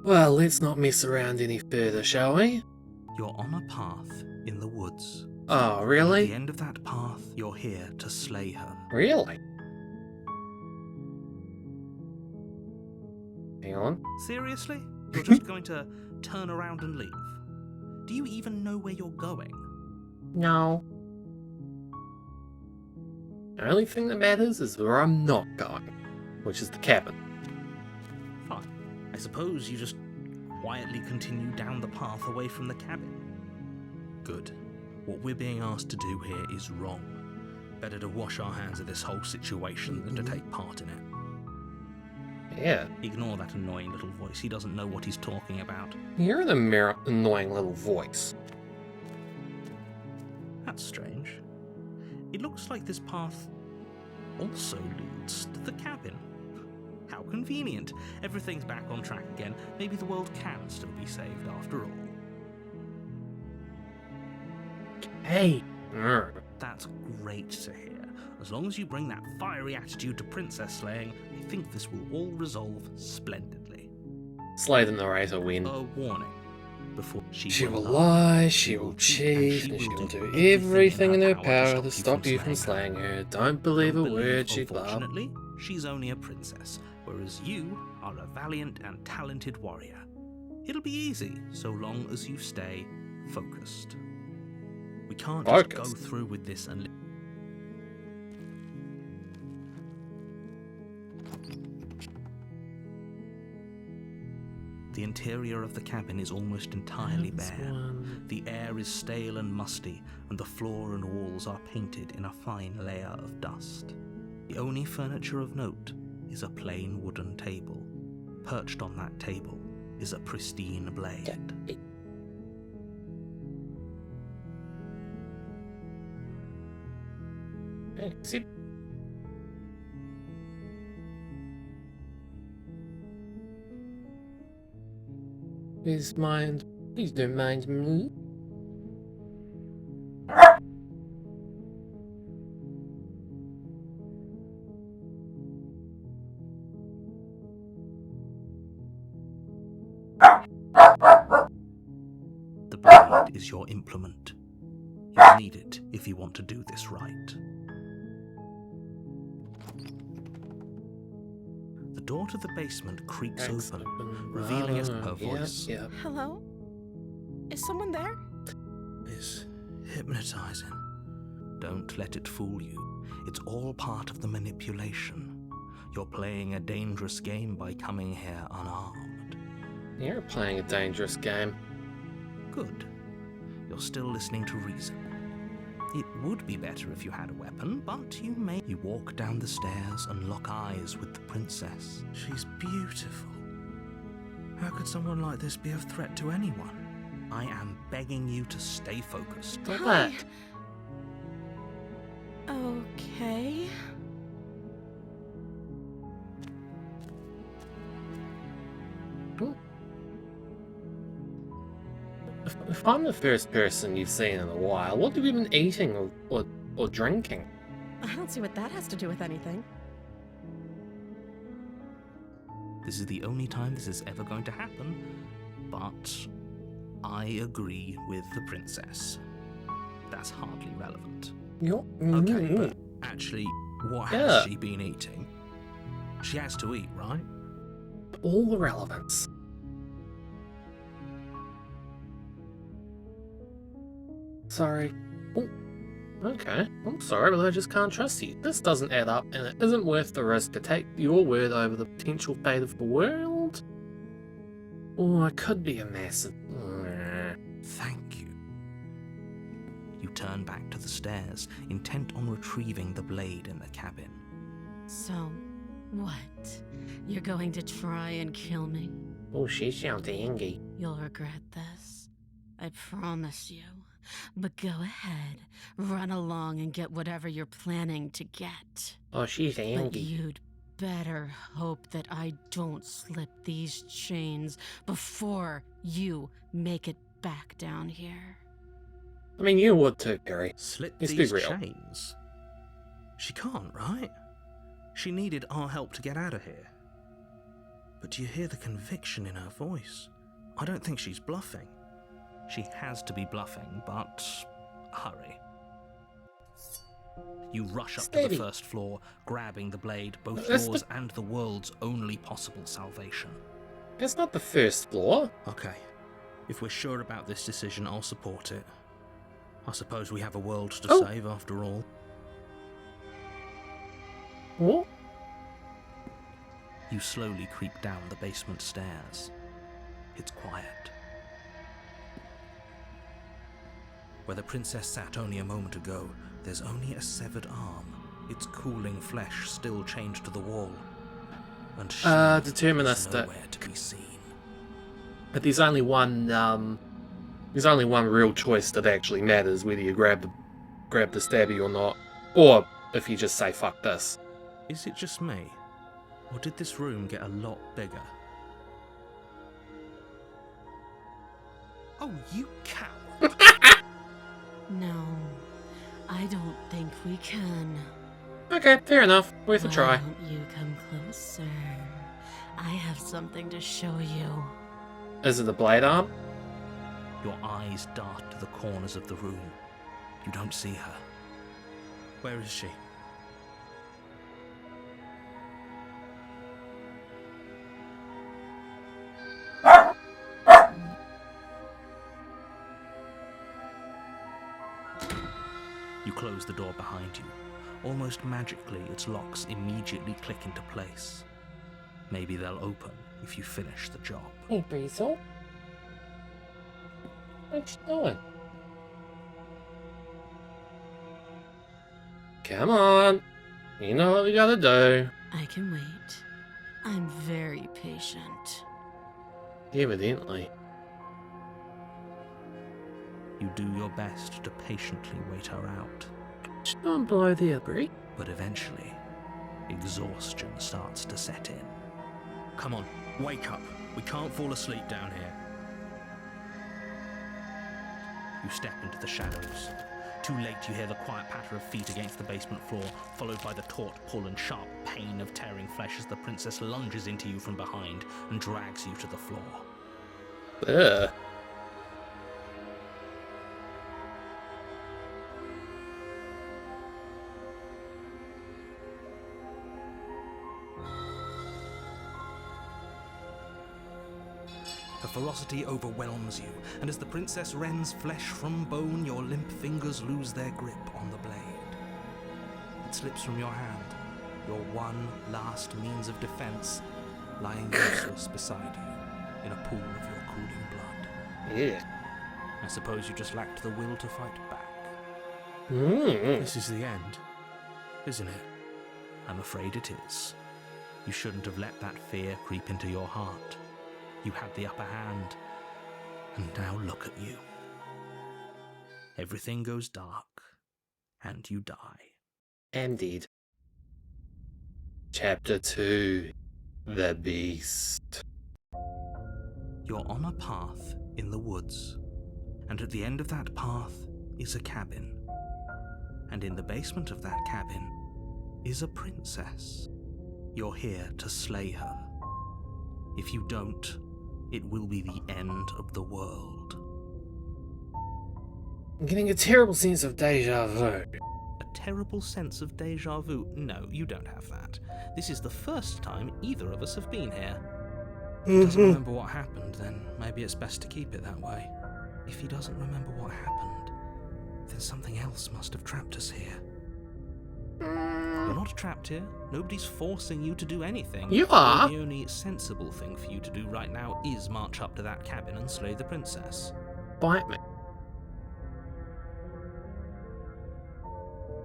Well, let's not mess around any further, shall we? You're on a path in the woods. Oh, At the really? end of that path, you're here to slay her. Really? Hang on. Seriously? You're just going to turn around and leave? Do you even know where you're going? No. The only thing that matters is where I'm not going, which is the cabin. Fine. I suppose you just quietly continue down the path away from the cabin. Good. What we're being asked to do here is wrong. Better to wash our hands of this whole situation than to take part in it. Yeah. Ignore that annoying little voice. He doesn't know what he's talking about. You're an annoying little voice. That's strange. It looks like this path also leads to the cabin. How convenient. Everything's back on track again. Maybe the world can still be saved after all. Hey. That's great to hear. As long as you bring that fiery attitude to princess slaying, I think this will all resolve splendidly. Slay the narrator win. A warning. Before She will lie, she will cheat, and she will do everything in her power to stop you from slaying her. Don't believe a word she loves. Unfortunately, she's only a princess, whereas you are a valiant and talented warrior. It'll be easy, so long as you stay focused. We can't just go through with this and... The interior of the cabin is almost entirely bare. The air is stale and musty, and the floor and walls are painted in a fine layer of dust. The only furniture of note is a plain wooden table. Perched on that table is a pristine blade. See? Please don't mind me. The blade is your implement. You'll need it if you want to do this right. The door to the basement creaks open, revealing her voice. Yeah. Hello? Is someone there? It's hypnotizing. Don't let it fool you. It's all part of the manipulation. You're playing a dangerous game by coming here unarmed. You're playing a dangerous game. Good. You're still listening to reason. It would be better if you had a weapon, but you may. You walk down the stairs and lock eyes with the princess. She's beautiful. How could someone like this be a threat to anyone? I am begging you to stay focused. Like Hi. that. Okay. If I'm the first person you've seen in a while, what have you been eating or drinking? I don't see what that has to do with anything. This is the only time this is ever going to happen, but I agree with the princess. That's hardly relevant. Okay, but actually, what has she been eating? She has to eat, right? All the relevance. Sorry. Oh, okay. I'm sorry, but I just can't trust you. This doesn't add up, and it isn't worth the risk to take your word over the potential fate of the world. Oh, I could be a massive... Thank you. You turn back to the stairs, intent on retrieving the blade in the cabin. So, what? You're going to try and kill me? Oh, she sounds angry. You'll regret this. I promise you. But go ahead, run along and get whatever you're planning to get. Oh, she's But angry. you'd better hope that I don't slip these chains before you make it back down here. I mean, you would too, Perry. Slip Let's be these real. chains? She can't, right? She needed our help to get out of here. But you hear the conviction in her voice. I don't think she's bluffing. She has to be bluffing, but hurry. You rush up to Steady. the first floor, grabbing the blade, both That's yours and the world's only possible salvation. It's not the first floor. Okay, if we're sure about this decision, I'll support it. I suppose we have a world to Oh. save after all. What? You slowly creep down the basement stairs. It's quiet. Where the princess sat only a moment ago, there's only a severed arm, its cooling flesh still chained to the wall. And she is Deterministic. nowhere to be seen. But there's only one real choice that actually matters, whether you grab the stabby or not, or if you just say fuck this. Is it just me? Or did this room get a lot bigger? Oh, you coward! No, I don't think we can. Okay, fair enough. Worth a Why try. don't you come closer? I have something to show you. Is it the blade arm? Your eyes dart to the corners of the room. You don't see her. Where is she? You close the door behind you. Almost magically, its locks immediately click into place. Maybe they'll open if you finish the job. Hey, Basil. What you doing? Come on. You know what we gotta do. I can wait. I'm very patient. Evidently. You do your best to patiently wait her out. Just don't blow there, Brie. But eventually, exhaustion starts to set in. Come on, wake up. We can't fall asleep down here. You step into the shadows. Too late, you hear the quiet patter of feet against the basement floor, followed by the taut pull and sharp pain of tearing flesh as the princess lunges into you from behind and drags you to the floor. Ugh. The ferocity overwhelms you, and as the princess rends flesh from bone, your limp fingers lose their grip on the blade. It slips from your hand, your one last means of defense, lying useless beside you in a pool of your cooling blood. Yeah. I suppose you just lacked the will to fight back. Mm. This is the end, isn't it? I'm afraid it is. You shouldn't have let that fear creep into your heart. You had the upper hand, and now look at you. Everything goes dark, and you die. Indeed. Chapter 2. The Beast. You're on a path in the woods, and at the end of that path is a cabin. And in the basement of that cabin is a princess. You're here to slay her. If you don't, it will be the end of the world. I'm getting a terrible sense of deja vu. A terrible sense of deja vu? No, you don't have that. This is the first time either of us have been here. If he doesn't remember what happened, then maybe it's best to keep it that way. If he doesn't remember what happened, then something else must have trapped us here. You're not trapped here. Nobody's forcing you to do anything. You are. The only sensible thing for you to do right now is march up to that cabin and slay the princess. Bite me.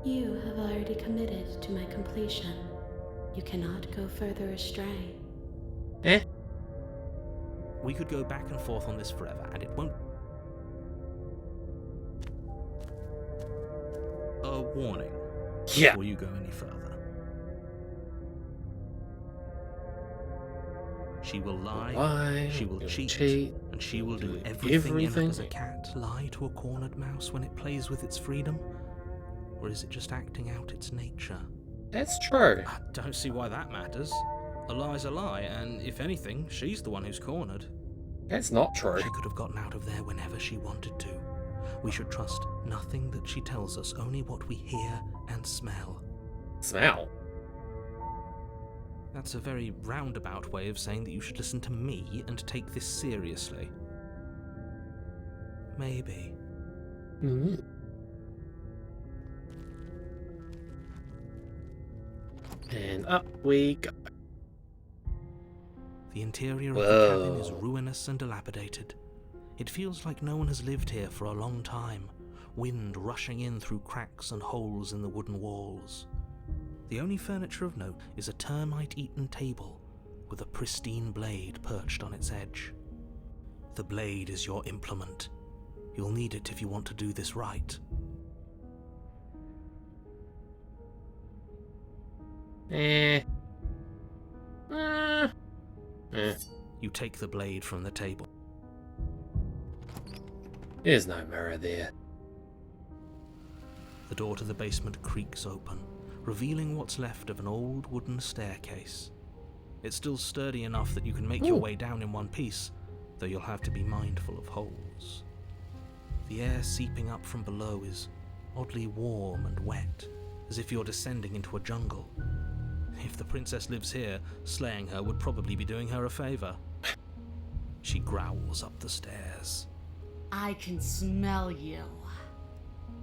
You have already committed to my completion. You cannot go further astray. Eh? We could go back and forth on this forever, and it won't... A warning. Yeah. Before you go any further. She will lie, Why? she will You'll cheat, and she will do everything in her. everything. Does a cat lie to a cornered mouse when it plays with its freedom? Or is it just acting out its nature? That's true. I don't see why that matters. A lie's a lie, and if anything, she's the one who's cornered. It's not true. She could have gotten out of there whenever she wanted to. We should trust nothing that she tells us, only what we hear and smell. Smell? That's a very roundabout way of saying that you should listen to me and take this seriously. Maybe. Mm. And up we go. The interior of the cabin is ruinous and dilapidated. It feels like no one has lived here for a long time, wind rushing in through cracks and holes in the wooden walls. The only furniture of note is a termite-eaten table with a pristine blade perched on its edge. The blade is your implement. You'll need it if you want to do this right. You take the blade from the table. There's no mirror there. The door to the basement creaks open, revealing what's left of an old wooden staircase. It's still sturdy enough that you can make your way down in one piece, though you'll have to be mindful of holes. The air seeping up from below is oddly warm and wet, as if you're descending into a jungle. If the princess lives here, slaying her would probably be doing her a favor. She growls up the stairs. I can smell you.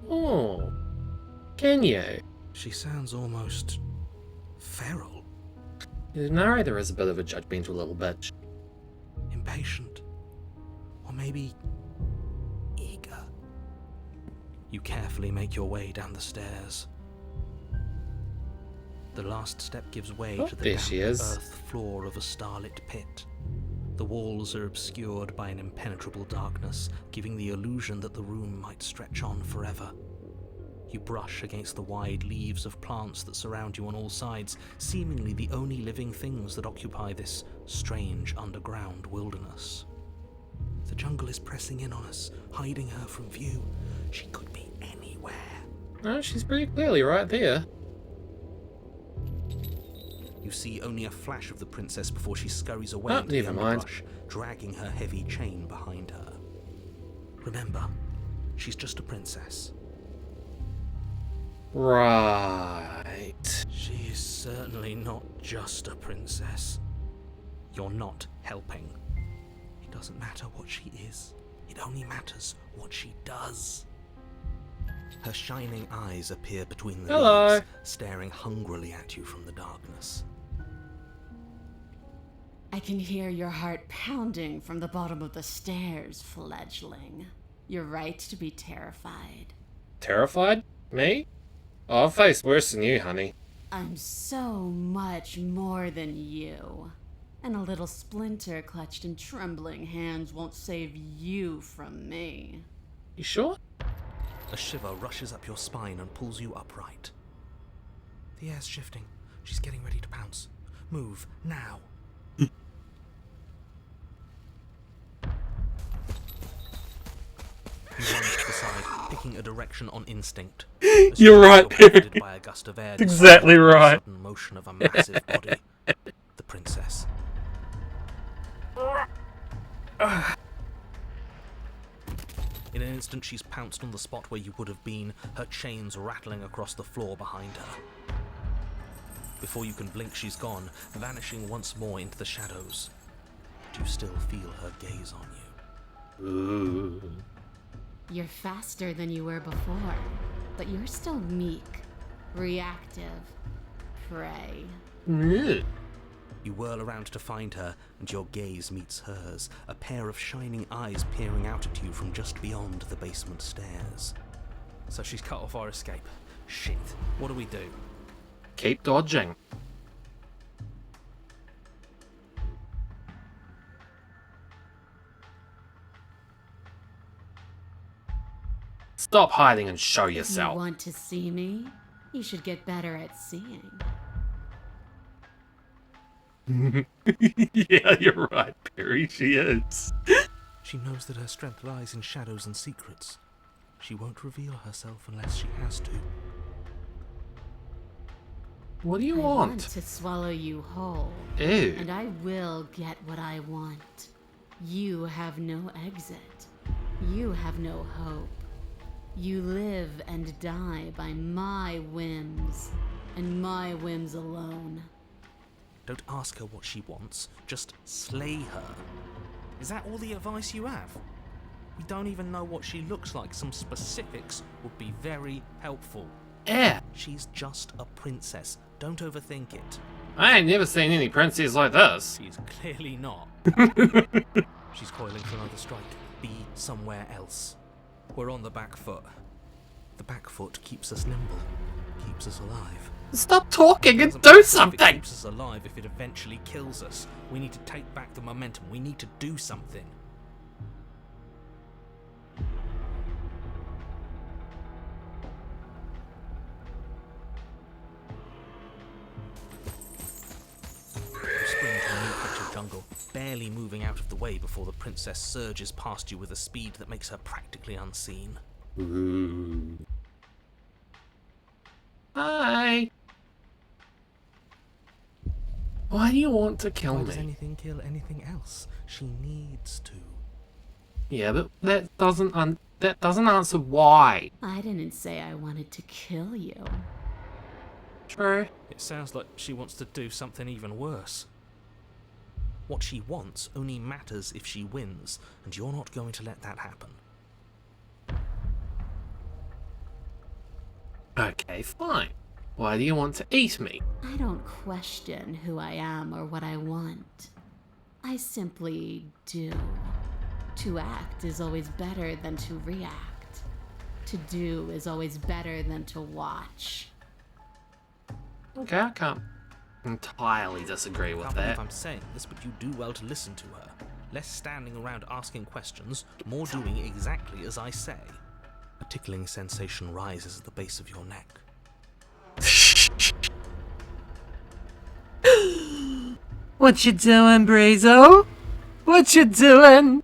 Oh, can you? She sounds almost feral, The narrator is a bit of a judgmental little bitch. impatient, or maybe eager. You carefully make your way down the stairs. The last step gives way Oh, to the there damp she is. earth floor of a starlit pit. The walls are obscured by an impenetrable darkness, giving the illusion that the room might stretch on forever. You brush against the wide leaves of plants that surround you on all sides, seemingly the only living things that occupy this strange underground wilderness. The jungle is pressing in on us, hiding her from view. She could be anywhere. No, she's pretty clearly right there. You see only a flash of the princess before she scurries away Oh, into the never mind. underbrush, dragging her heavy chain behind her. Remember, she's just a princess. Right. She is certainly not just a princess. You're not helping. It doesn't matter what she is. It only matters what she does. Her shining eyes appear between the Hello. leaves, staring hungrily at you from the darkness. I can hear your heart pounding from the bottom of the stairs, fledgling. You're right to be terrified. Terrified? Me? Oh, I've faced worse than you, honey. I'm so much more than you. And a little splinter clutched in trembling hands won't save you from me. You sure? A shiver rushes up your spine and pulls you upright. The air's shifting. She's getting ready to pounce. Move, now. You lunge to the side, picking a direction on instinct. As You're you right, feel buffeted Perry. by a gust of air, Exactly disturbed by the right. sudden motion of a massive body. The princess. In an instant, she's pounced on the spot where you would have been, her chains rattling across the floor behind her. Before you can blink, she's gone, vanishing once more into the shadows. But you still feel her gaze on you. Ooh. You're faster than you were before, but you're still meek, reactive, prey. Mm. You whirl around to find her, and your gaze meets hers, a pair of shining eyes peering out at you from just beyond the basement stairs. So she's cut off our escape. Shit, what do we do? Keep dodging. Stop hiding and show If you yourself. want to see me, you should get better at seeing. Yeah, you're right, Perry. She is. She knows that her strength lies in shadows and secrets. She won't reveal herself unless she has to. What do you I want want? to swallow you whole. Ew. And I will get what I want. You have no exit. You have no hope. You live and die by my whims, and my whims alone. Don't ask her what she wants, just slay her. Is that all the advice you have? We don't even know what she looks like. Some specifics would be very helpful. Yeah. She's just a princess. Don't overthink it. I ain't never seen any princess like this. She's clearly not. She's coiling for another strike. Be somewhere else. We're on the back foot. The back foot keeps us nimble, keeps us alive. Stop talking and Doesn't do matter if it something! keeps us alive if it eventually kills us. We need to take back the momentum. We need to do something. You sprint to a new patch of jungle, barely moving out of the way before the princess surges past you with a speed that makes her practically unseen. Ooh. Hi. Why do you want to kill Why does me? anything kill anything else? She needs to. Yeah, but that doesn't answer why. I didn't say I wanted to kill you. True. It sounds like she wants to do something even worse. What she wants only matters if she wins, and you're not going to let that happen. Okay, fine. Why do you want to eat me? I don't question who I am or what I want. I simply do. To act is always better than to react. To do is always better than to watch. Okay, I can't entirely disagree I with can't believe that. I'm saying this, but you do well to listen to her. Less standing around asking questions, more doing exactly as I say. A tickling sensation rises at the base of your neck. What you doing, Breezo? What you doing?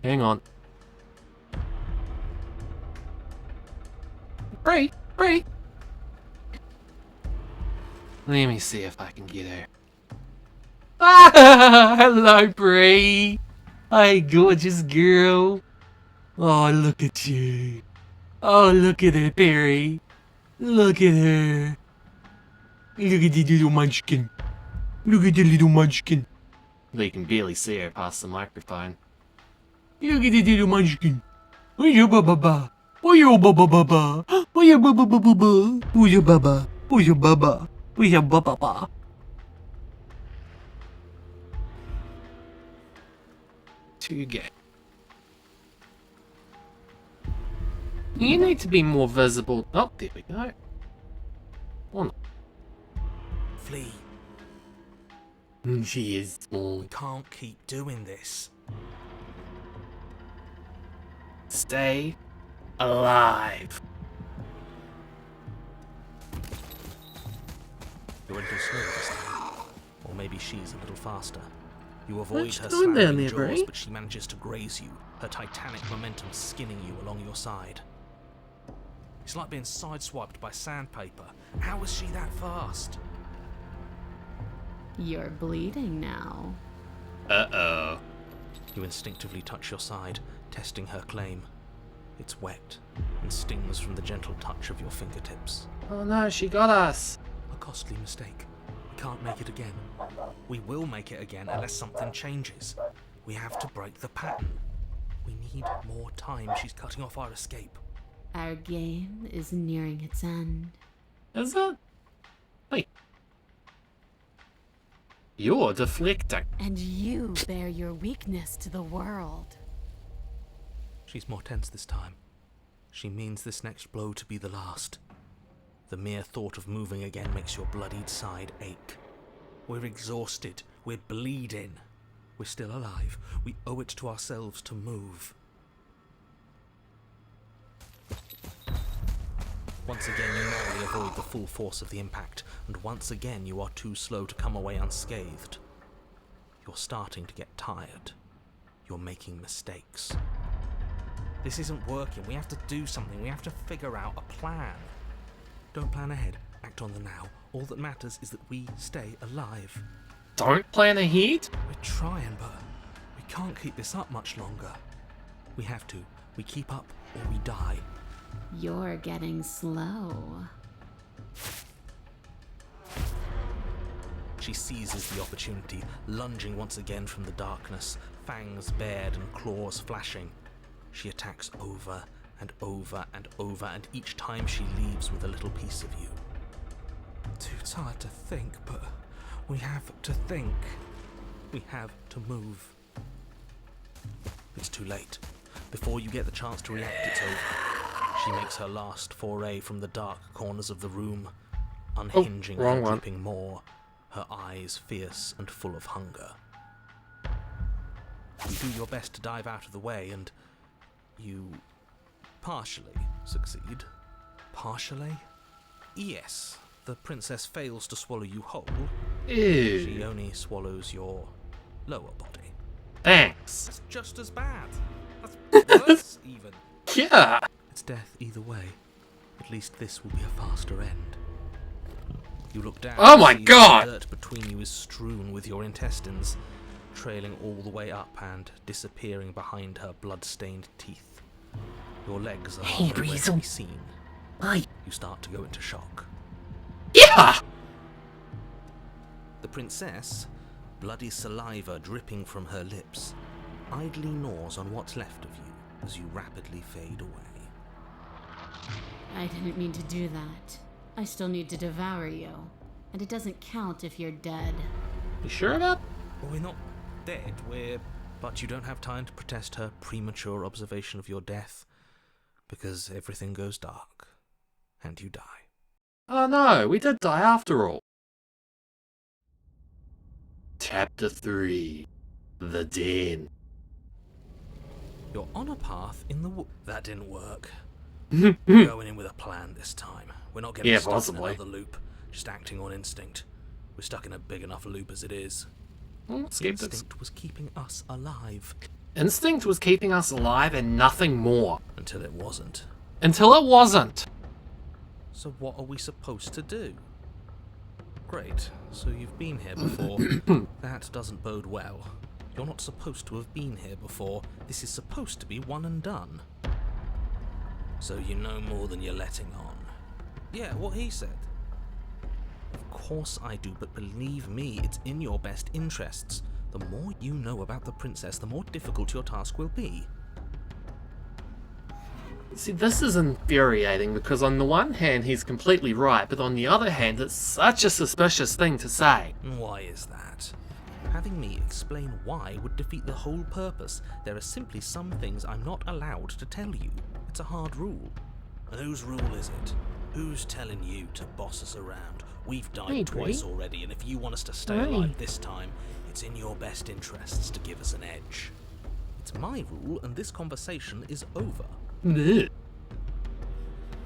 Hang on. Bree! Let me see if I can get her. Ah, hello, Bree. Hi, gorgeous girl. Oh, look at you. Oh, look at her, Perry. Look at her. Look at the little munchkin. Look at the little munchkin. Well, you can barely see her past the microphone. Look at the little munchkin. Oh, you ba-ba-ba. Oh, you ba-ba-ba-ba. Oh, you ba-ba-ba-ba-ba. Oh, you ba-ba. Oh, you ba-ba. Oh, you ba-ba-ba. Too gay. You need to be more visible. Oh, there we go. Oh, no. Flee. She is small. We can't keep doing this. Stay alive. You're a little slow this time. Or maybe she's a little faster. You avoid What's her going down slamming there, jaws, Brie? but she manages to graze you, her titanic momentum skinning you along your side. It's like being sideswiped by sandpaper. How is she that fast? You're bleeding now. Uh-oh. You instinctively touch your side, testing her claim. It's wet and stings from the gentle touch of your fingertips. Oh no, she got us. A costly mistake. We can't make it again. We will make it again unless something changes. We have to break the pattern. We need more time. She's cutting off our escape. Our game is nearing its end. Is it? Wait. You're deflecting. And you bear your weakness to the world. She's more tense this time. She means this next blow to be the last. The mere thought of moving again makes your bloodied side ache. We're exhausted. We're bleeding. We're still alive. We owe it to ourselves to move. Once again, you narrowly avoid the full force of the impact, and once again you are too slow to come away unscathed. You're starting to get tired. You're making mistakes. This isn't working. We have to do something. We have to figure out a plan. Don't plan ahead. Act on the now. All that matters is that we stay alive. Don't plan ahead? We're trying, but we can't keep this up much longer. We have to. We keep up or we die. You're getting slow. She seizes the opportunity, lunging once again from the darkness, fangs bared and claws flashing. She attacks over and over and over, and each time she leaves with a little piece of you. Too tired to think, but we have to think. We have to move. It's too late. Before you get the chance to react, it's over. She makes her last foray from the dark corners of the room, unhinging and dripping more, her eyes fierce and full of hunger. You do your best to dive out of the way, and you partially succeed. Partially? Yes. The princess fails to swallow you whole. Ew. She only swallows your lower body. Thanks. That's just as bad. That's worse, even. Yeah. It's death either way. At least this will be a faster end. You look down. Oh my see God! The dirt between you is strewn with your intestines, trailing all the way up and disappearing behind her blood-stained teeth. Your legs are nowhere to be seen. Hi. You start to go into shock. Yeah. The princess, bloody saliva dripping from her lips, idly gnaws on what's left of you as you rapidly fade away. I didn't mean to do that. I still need to devour you. And it doesn't count if you're dead. You sure about? Well, we're not dead, But you don't have time to protest her premature observation of your death, because everything goes dark, and you die. Oh no, we did die after all. Chapter 3. The Den. You're on a path in the That didn't work. We're going in with a plan this time. We're not getting stuck in another loop, just acting on instinct. We're stuck in a big enough loop as it is. Instinct was keeping us alive. Instinct was keeping us alive and nothing more. Until it wasn't. Until it wasn't. So what are we supposed to do? Great, so you've been here before. That doesn't bode well. You're not supposed to have been here before. This is supposed to be one and done. So you know more than you're letting on. Yeah, what he said. Of course I do, but believe me, it's in your best interests. The more you know about the princess, the more difficult your task will be. See, this is infuriating because on the one hand he's completely right, but on the other hand it's such a suspicious thing to say. Why is that? Having me explain why would defeat the whole purpose. There are simply some things I'm not allowed to tell you. It's a hard rule. And whose rule is it? Who's telling you to boss us around? We've died twice already, and if you want us to stay alive this time, it's in your best interests to give us an edge. It's my rule, and this conversation is over.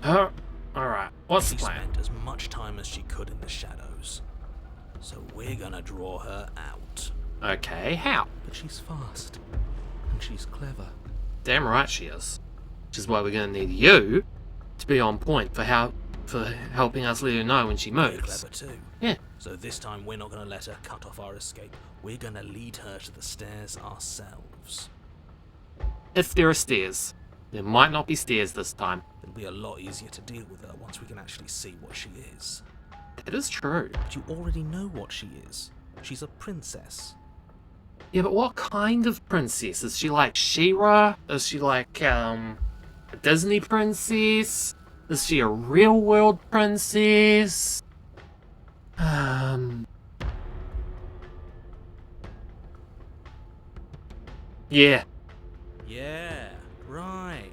Alright, what's the She plan? spent as much time as she could in the shadows. So we're gonna draw her out. Okay, how? But she's fast. And she's clever. Damn right she is. Which is why we're gonna need you to be on point for helping us let her know when she You're moves. clever too. Yeah. So this time we're not gonna let her cut off our escape. We're gonna lead her to the stairs ourselves. If there are stairs. There might not be stairs this time. It'll be a lot easier to deal with her once we can actually see what she is. That is true. But you already know what she is. She's a princess. Yeah, but what kind of princess? Is she like She-Ra? Is she like, a Disney princess? Is she a real-world princess? Yeah. Yeah, right.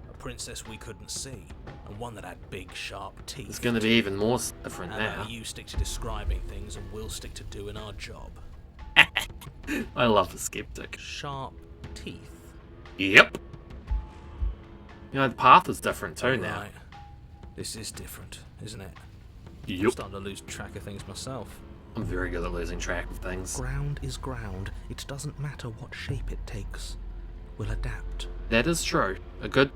A princess we couldn't see, and one that had big, sharp teeth. It's gonna be even more different How now. about you stick to describing things, and we'll stick to doing our job. I love the skeptic. Sharp teeth. Yep. You know, the path is different too now. Right. This is different, isn't it? I'm Yep. starting to lose track of things myself. I'm very good at losing track of things. Ground is ground. It doesn't matter what shape it takes. We'll adapt. That is true. A good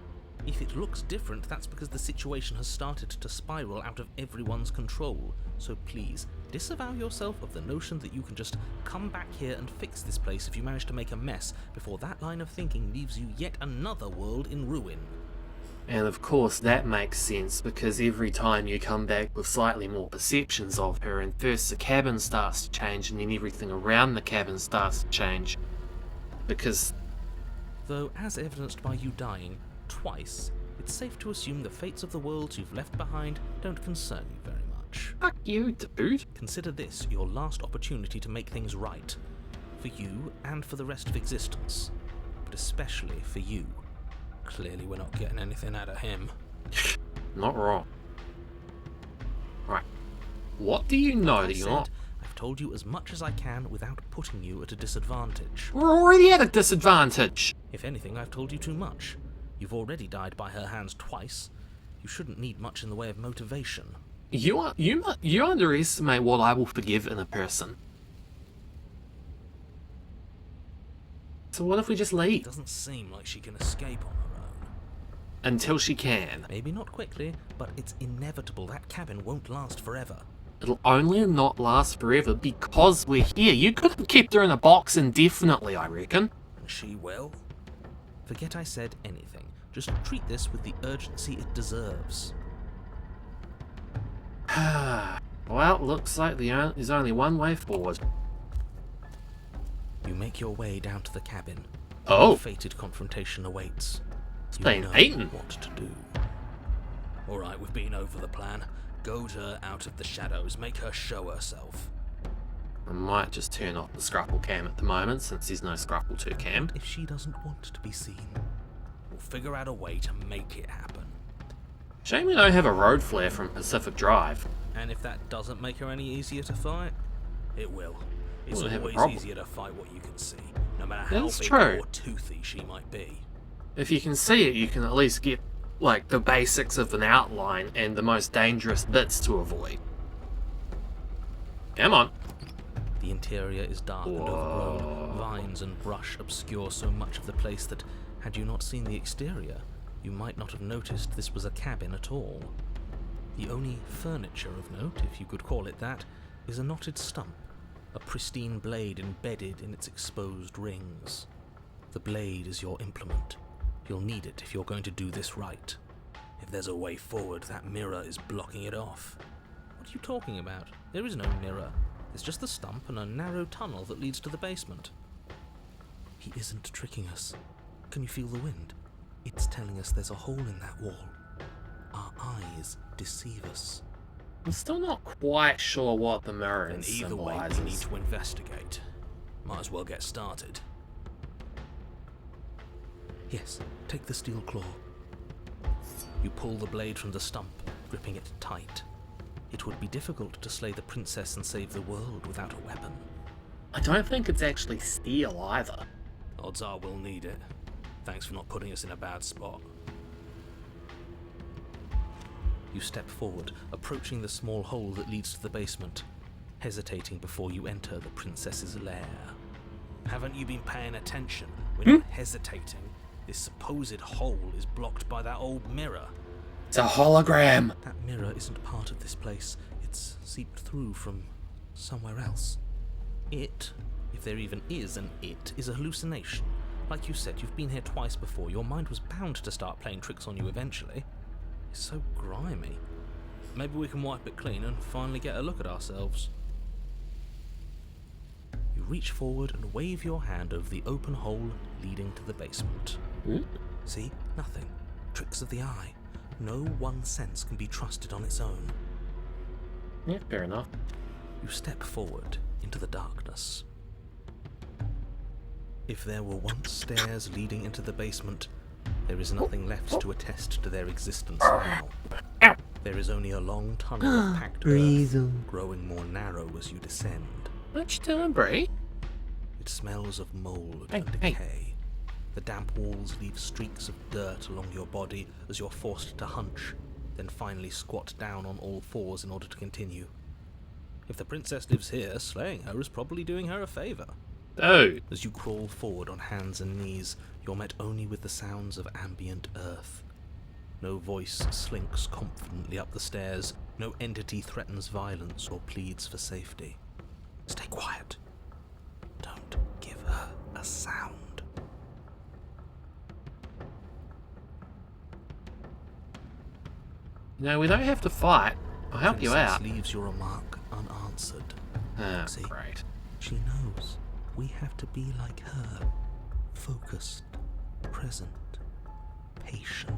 If it looks different, that's because the situation has started to spiral out of everyone's control. So please, disavow yourself of the notion that you can just come back here and fix this place if you manage to make a mess before that line of thinking leaves you yet another world in ruin. And of course that makes sense, because every time you come back with slightly more perceptions of her, and first the cabin starts to change and then everything around the cabin starts to change. Because... Though, as evidenced by you dying twice, it's safe to assume the fates of the worlds you've left behind don't concern you very much. fuck you, dude. Consider this your last opportunity to make things right. For you and for the rest of existence. But especially for you. Clearly we're not getting anything out of him. Not wrong. Right. What do you know Like I that you're said, not? I've told you as much as I can without putting you at a disadvantage. We're already at a disadvantage. If anything, I've told you too much. You've already died by her hands twice. You shouldn't need much in the way of motivation. You underestimate what I will forgive in a person. So what if we just It leave? doesn't seem like she can escape on her own. Until she can. Maybe not quickly, but it's inevitable that cabin won't last forever. It'll only not last forever because we're here. You could have kept her in a box indefinitely, I reckon. And she will. Forget I said anything. Just treat this with the urgency it deserves. Well, looks like there's only one way forward. You make your way down to the cabin. Oh. A fated confrontation awaits. You been know eaten. what to do. Alright, we've been over the plan. Goad her out of the shadows. Make her show herself. I might just turn off the Scruffle cam at the moment, since there's no Scruffle 2 cam. If she doesn't want to be seen, we'll figure out a way to make it happen. Shame we don't have a road flare from Pacific Drive. And if that doesn't make her any easier to fight, it will. It's We'll have a always problem. easier to fight what you can see, no matter how That's big true. or toothy she might be. If you can see it, you can at least get, like, the basics of an outline and the most dangerous bits to avoid. Come on. The interior is dark and overgrown. Vines and brush obscure so much of the place that, had you not seen the exterior, you might not have noticed this was a cabin at all. The only furniture of note, if you could call it that, is a knotted stump, a pristine blade embedded in its exposed rings. The blade is your implement. You'll need it if you're going to do this right. If there's a way forward, that mirror is blocking it off. What are you talking about? There is no mirror. It's just the stump and a narrow tunnel that leads to the basement. He isn't tricking us. Can you feel the wind? It's telling us there's a hole in that wall. Our eyes deceive us. I'm still not quite sure what the mirror And either way, we need symbolizes. to investigate. Might as well get started. Yes, take the steel claw. You pull the blade from the stump, gripping it tight. It would be difficult to slay the princess and save the world without a weapon. I don't think it's actually steel either. Odds are we'll need it. Thanks for not putting us in a bad spot. You step forward, approaching the small hole that leads to the basement, hesitating before you enter the princess's lair. Haven't you been paying attention? We're not hesitating. This supposed hole is blocked by that old mirror. It's a hologram. That mirror isn't part of this place. It's seeped through from somewhere else. It, if there even is an it, is a hallucination. Like you said, you've been here twice before. Your mind was bound to start playing tricks on you eventually. It's so grimy. Maybe we can wipe it clean and finally get a look at ourselves. You reach forward and wave your hand over the open hole leading to the basement. See? Nothing. Tricks of the eye. No one sense can be trusted on its own. Yeah, fair enough. You step forward into the darkness. If there were once stairs leading into the basement, there is nothing left to attest to their existence now. Ow. There is only a long tunnel of packed earth, growing more narrow as you descend. What you doing, Bree? It smells of mold Hey, and hey. decay. The damp walls leave streaks of dirt along your body as you're forced to hunch, then finally squat down on all fours in order to continue. If the princess lives here, slaying her is probably doing her a favour. Dude. As you crawl forward on hands and knees, you're met only with the sounds of ambient earth. No voice slinks confidently up the stairs. No entity threatens violence or pleads for safety. Stay quiet. Don't give her a sound. No, we don't have to fight. I'll help you Princess out. leaves your remark unanswered. Ah, See? great. She knows we have to be like her. Focused, present, patient.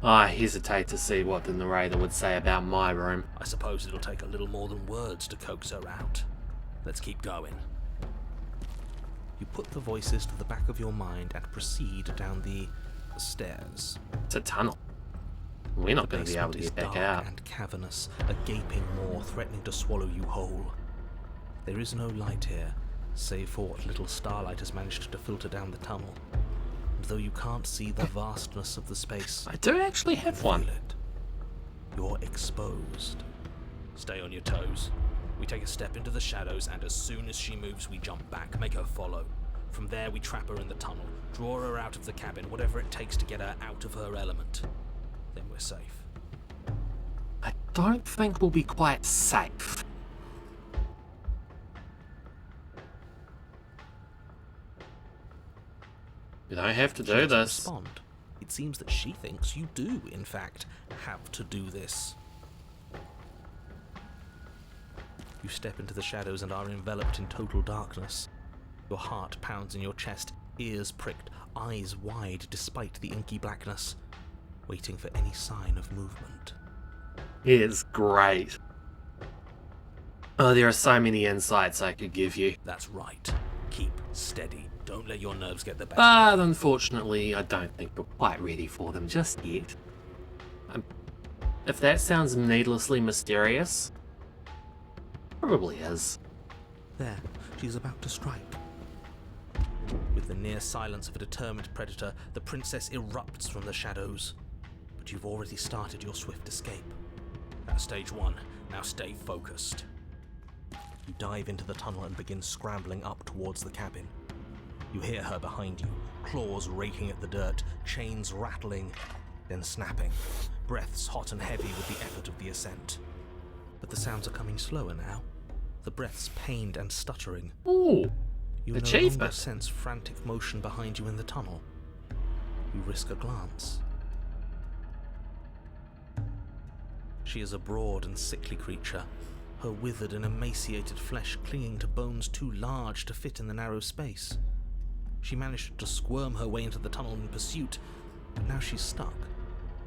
I hesitate to see what the narrator would say about my room. I suppose it'll take a little more than words to coax her out. Let's keep going. You put the voices to the back of your mind and proceed down the stairs. It's a tunnel. We're not The going to be able basement to is get back dark out. and cavernous, a gaping maw threatening to swallow you whole. There is no light here, save for what little starlight has managed to filter down the tunnel. And though you can't see the vastness of the space, I do actually have feel one. it. You're exposed. Stay on your toes. We take a step into the shadows, and as soon as she moves, we jump back, make her follow. From there, we trap her in the tunnel, draw her out of the cabin, whatever it takes to get her out of her element. Then we're safe. I don't think we'll be quite safe. You don't have to She do doesn't this. respond. It seems that she thinks you do, in fact, have to do this. You step into the shadows and are enveloped in total darkness. Your heart pounds in your chest, ears pricked, eyes wide despite the inky blackness, waiting for any sign of movement. It's great. Oh, there are so many insights I could give you. That's right. Keep steady. Don't let your nerves get the better. But unfortunately, I don't think we're quite ready for them just yet. If that sounds needlessly mysterious, probably is. There, she's about to strike. With the near silence of a determined predator, the princess erupts from the shadows. But you've already started your swift escape. That's stage one. Now stay focused. You dive into the tunnel and begin scrambling up towards the cabin. You hear her behind you, claws raking at the dirt, chains rattling, then snapping, breaths hot and heavy with the effort of the ascent. But the sounds are coming slower now, the breaths pained and stuttering. Ooh, You no longer achievement. sense frantic motion behind you in the tunnel. You risk a glance. She is a broad and sickly creature, her withered and emaciated flesh clinging to bones too large to fit in the narrow space. She managed to squirm her way into the tunnel in pursuit, but now she's stuck,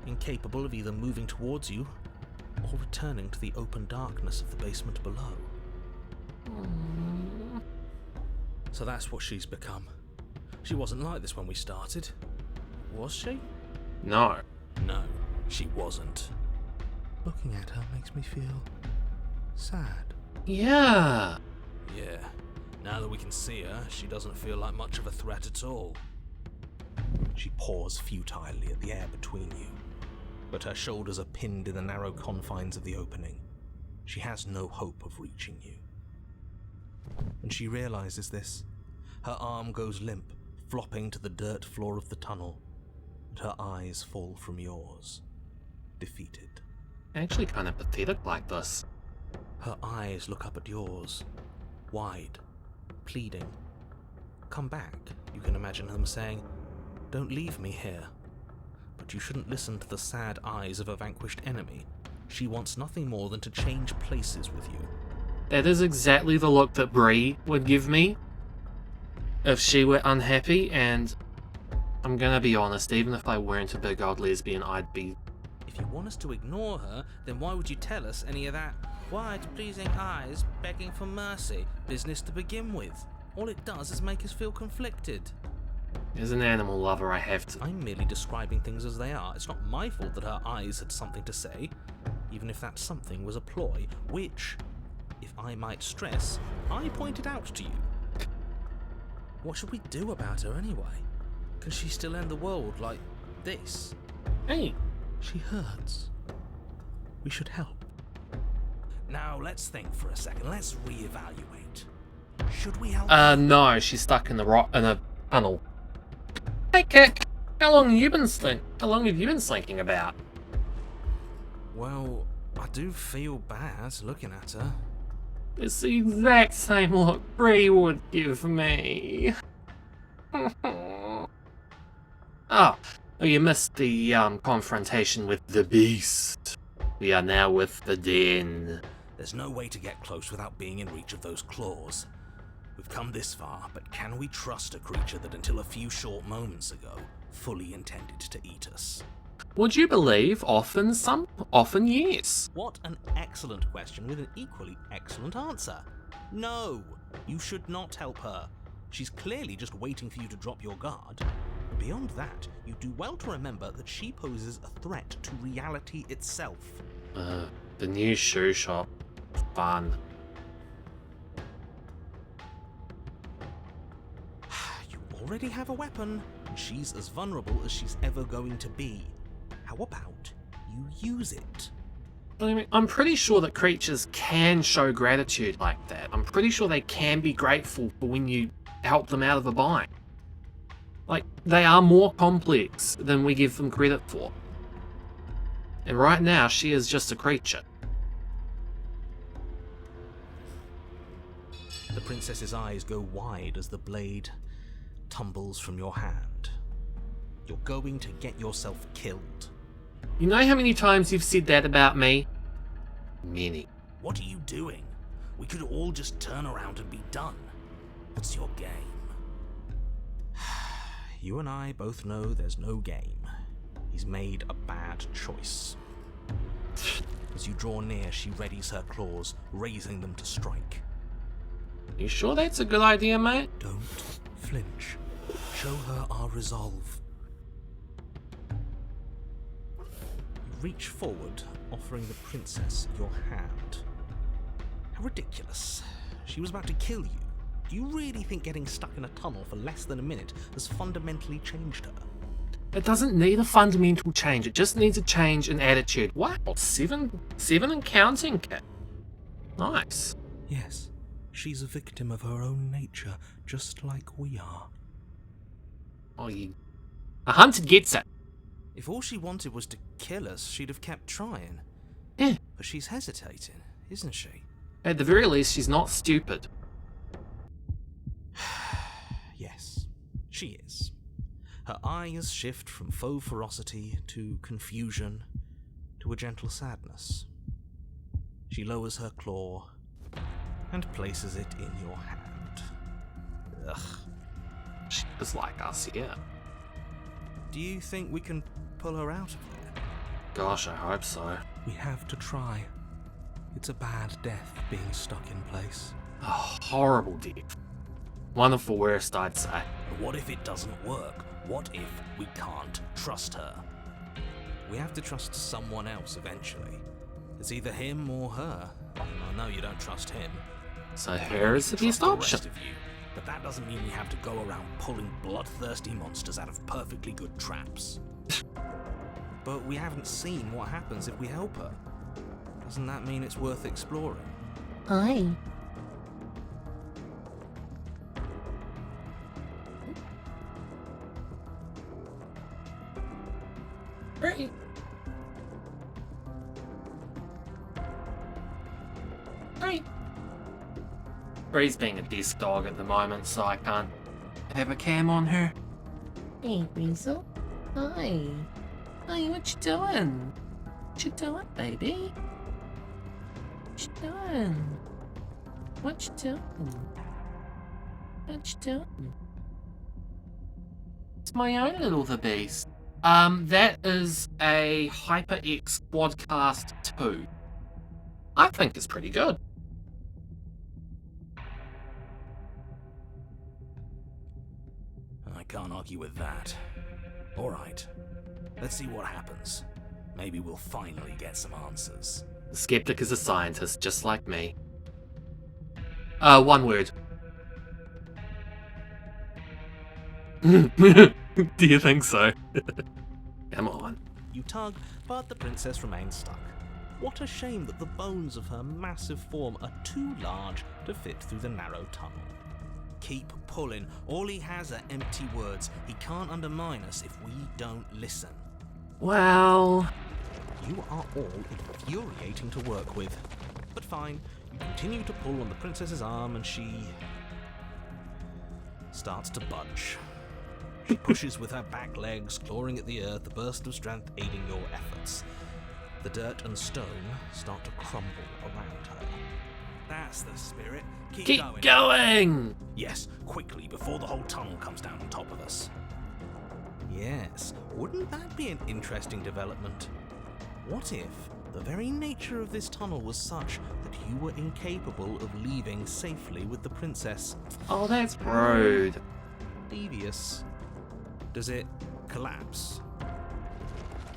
incapable of either moving towards you or returning to the open darkness of the basement below. So that's what she's become. She wasn't like this when we started, was she? no. No, she wasn't. Looking at her makes me feel sad. Yeah. Yeah, now that we can see her, she doesn't feel like much of a threat at all. She paws futilely at the air between you, but her shoulders are pinned in the narrow confines of the opening. She has no hope of reaching you. And she realizes this. Her arm goes limp, flopping to the dirt floor of the tunnel, and her eyes fall from yours, defeated. Actually kind of pathetic like this. Her eyes look up at yours, wide, pleading. Come back, you can imagine them saying. Don't leave me here. But you shouldn't listen to the sad eyes of a vanquished enemy. She wants nothing more than to change places with you. That is exactly the look that Bree would give me if she were unhappy, and I'm gonna be honest, even if I weren't a big old lesbian, I'd be... If you want us to ignore her, then why would you tell us any of that wide, pleasing eyes begging for mercy business to begin with? All it does is make us feel conflicted. As an animal lover, I have to... I'm merely describing things as they are. It's not my fault that her eyes had something to say, even if that something was a ploy, which, if I might stress, I pointed out to you. What should we do about her anyway? Can she still end the world like this? Hey, She hurts. We should help. Now let's think for a second. Let's reevaluate. Should we help? no, she's stuck in the rock in a tunnel. Hey, kick! How long have you been thinking about? Well, I do feel bad looking at her. It's the exact same look Bree would give me. Oh, you missed the confrontation with the beast. We are now with the den. There's no way to get close without being in reach of those claws. We've come this far, but can we trust a creature that until a few short moments ago fully intended to eat us? Would you believe? Often yes. What an excellent question with an equally excellent answer. No, you should not help her. She's clearly just waiting for you to drop your guard. Beyond that, you do well to remember that she poses a threat to reality itself. The new shoe shop. Fun. You already have a weapon, and she's as vulnerable as she's ever going to be. How about you use it? I mean, I'm pretty sure that creatures can show gratitude like that. I'm pretty sure they can be grateful for when you help them out of a bind. Like, they are more complex than we give them credit for. And right now, she is just a creature. The princess's eyes go wide as the blade tumbles from your hand. You're going to get yourself killed. You know how many times you've said that about me? Many. What are you doing? We could all just turn around and be done. What's your game? You and I both know there's no game. He's made a bad choice. As you draw near, she readies her claws, raising them to strike. You sure that's a good idea, mate? Don't flinch. Show her our resolve. You reach forward, offering the princess your hand. How ridiculous. She was about to kill you. Do you really think getting stuck in a tunnel for less than a minute has fundamentally changed her? It doesn't need a fundamental change, it just needs a change in attitude. Wow, seven and counting, kid. Nice. Yes, she's a victim of her own nature, just like we are. Oh, a hunter gets it. If all she wanted was to kill us, she'd have kept trying. Yeah. But she's hesitating, isn't she? At the very least, she's not stupid. Yes, she is. Her eyes shift from faux ferocity to confusion to a gentle sadness. She lowers her claw and places it in your hand. Ugh. She was like us, yeah. Do you think we can pull her out of there? Gosh, I hope so. We have to try. It's a bad death being stuck in place. A horrible death. One of the worst, I'd say. But what if it doesn't work? What if we can't trust her? We have to trust someone else eventually. It's either him or her. I know you don't trust him. So her is the best Trust option. the rest of you. But that doesn't mean we have to go around pulling bloodthirsty monsters out of perfectly good traps. But we haven't seen what happens if we help her. Doesn't that mean it's worth exploring? Aye. Right. Right. Bree's being a desk dog at the moment, so I can't have a cam on her. Hey, Weasel. Hi. Hey, what you doing? What you doing, baby? What you doing? What you doing? What you doing? It's my own little the beast. That is a HyperX Quadcast 2. I think it's pretty good. I can't argue with that. Alright, let's see what happens. Maybe we'll finally get some answers. The skeptic is a scientist, just like me. One word. Do you think so? Come on. You tug, but the princess remains stuck. What a shame that the bones of her massive form are too large to fit through the narrow tunnel. keep pulling. All he has are empty words. He can't undermine us if we don't listen. Well, You are all infuriating to work with. But fine, you continue to pull on the princess's arm and she starts to budge. She pushes with her back legs, clawing at the earth, a burst of strength aiding your efforts. The dirt and stone start to crumble around her. That's the spirit. keep going! Yes, quickly, before the whole tunnel comes down on top of us. Yes, wouldn't that be an interesting development? What if the very nature of this tunnel was such that you were incapable of leaving safely with the princess? Oh, that's rude. Devious. Does it collapse?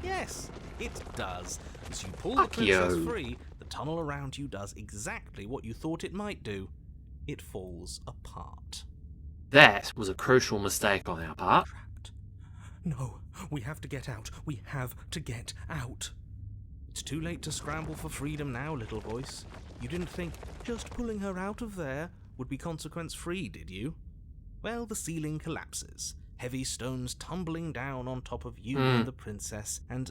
Yes, it does. As you pull Fuck the princess you. free, the tunnel around you does exactly what you thought it might do. It falls apart. That was a crucial mistake on our part. Trapped. No, we have to get out. We have to get out. It's too late to scramble for freedom now, little voice. You didn't think just pulling her out of there would be consequence-free, did you? Well, the ceiling collapses. Heavy stones tumbling down on top of you and the princess, and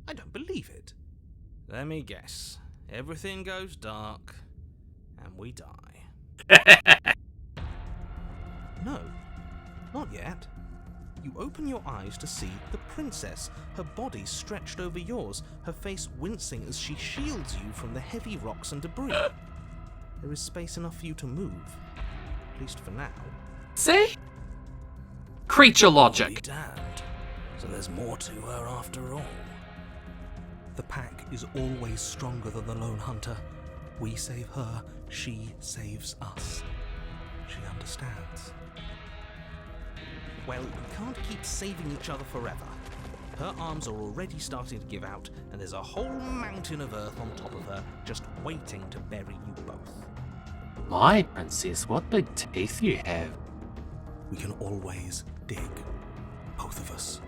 I don't believe it. Let me guess. Everything goes dark, and we die. No, not yet. You open your eyes to see the princess, her body stretched over yours, her face wincing as she shields you from the heavy rocks and debris. There is space enough for you to move, at least for now. See? Creature Be logic. damned. So there's more to her after all. The pack is always stronger than the lone hunter. We save her, she saves us. She understands. Well, you can't keep saving each other forever. Her arms are already starting to give out, and there's a whole mountain of earth on top of her, just waiting to bury you both. My princess, what big teeth you have. We can always dig. Both of us.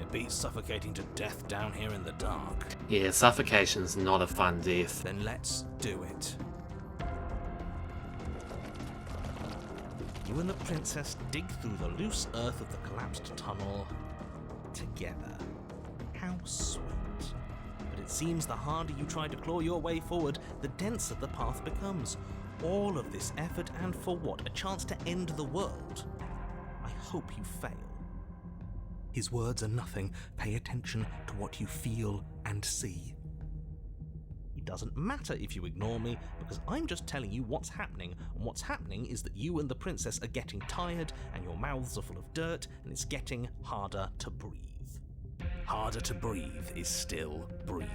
It beats suffocating to death down here in the dark. Yeah, suffocation's not a fun death. Then let's do it. You and the princess dig through the loose earth of the collapsed tunnel together. How sweet. But it seems the harder you try to claw your way forward, the denser the path becomes. All of this effort, and for what? A chance to end the world? I hope you fail. His words are nothing. Pay attention to what you feel and see. It doesn't matter if you ignore me, because I'm just telling you what's happening, and what's happening is that you and the princess are getting tired, and your mouths are full of dirt, and it's getting harder to breathe. Harder to breathe is still breathing.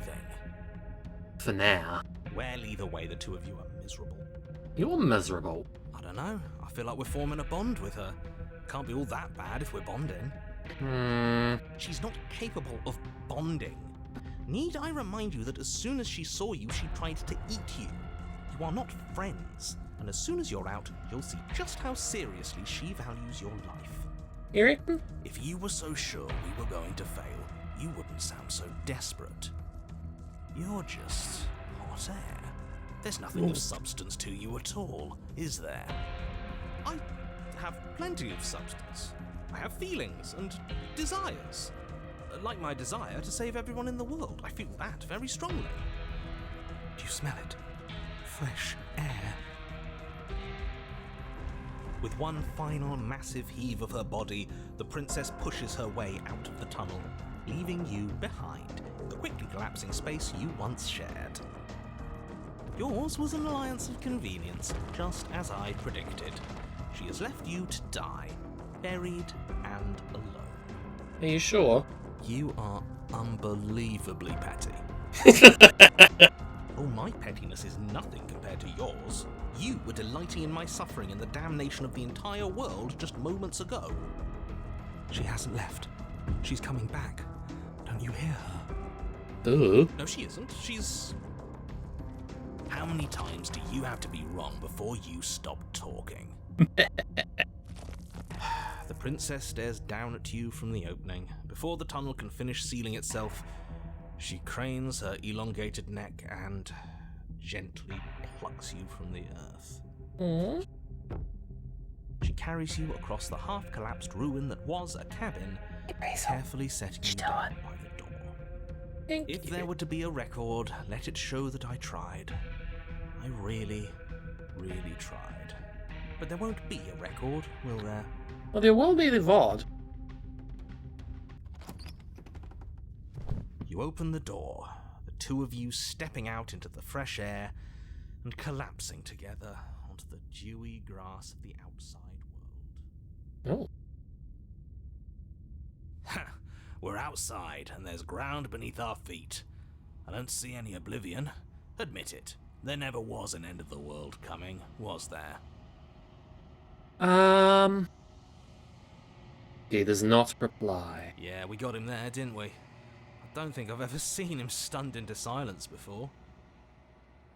For now. Well, either way, the two of you are miserable. You're miserable. I don't know, I feel like we're forming a bond with her. Can't be all that bad if we're bonding. She's not capable of bonding. Need I remind you that as soon as she saw you, she tried to eat you? You are not friends, and as soon as you're out, you'll see just how seriously she values your life. You reckon? If you were so sure we were going to fail, you wouldn't sound so desperate. You're just hot air. There's nothing of substance to you at all, is there? I have plenty of substance. I have feelings and desires. Like my desire to save everyone in the world. I feel that very strongly. Do you smell it? Fresh air. With one final massive heave of her body, the princess pushes her way out of the tunnel, leaving you behind in the quickly collapsing space you once shared. Yours was an alliance of convenience, just as I predicted. She has left you to die, buried and alone. Are you sure? You are unbelievably petty. Oh, my pettiness is nothing compared to yours. You were delighting in my suffering and the damnation of the entire world just moments ago. She hasn't left. She's coming back. Don't you hear her? Ugh. No, she isn't. She's... How many times do you have to be wrong before you stop talking? The princess stares down at you from the opening. Before the tunnel can finish sealing itself, she cranes her elongated neck and gently plucks you from the earth. carries you across the half-collapsed ruin that was a cabin, carefully setting you down by the door. If there were to be a record, let it show that I tried. I really, really tried. But there won't be a record, will there? Well, there will be the VOD. You open the door, the two of you stepping out into the fresh air and collapsing together onto the dewy grass of the outside world. Oh. Ha! We're outside, and there's ground beneath our feet. I don't see any oblivion. Admit it. There never was an end of the world coming, was there? He does not reply. Yeah, we got him there, didn't we? I don't think I've ever seen him stunned into silence before.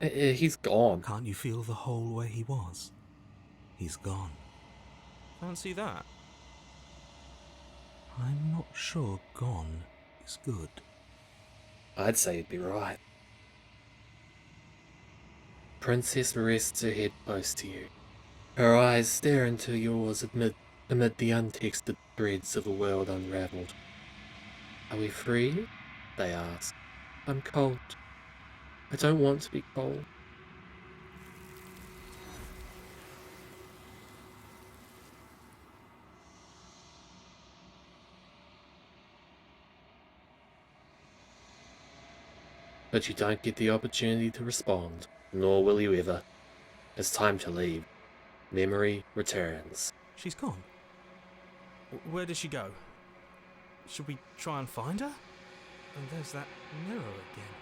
He's gone. Can't you feel the hole where he was? He's gone. Fancy that. I'm not sure gone is good. I'd say you'd be right. Princess rests her head close to you. Her eyes stare into yours amid the untextured threads of a world unraveled. Are we free? They ask. I'm cold. I don't want to be cold. But you don't get the opportunity to respond, nor will you ever. It's time to leave. Memory returns. She's gone. Where did she go? Should we try and find her? And there's that mirror again.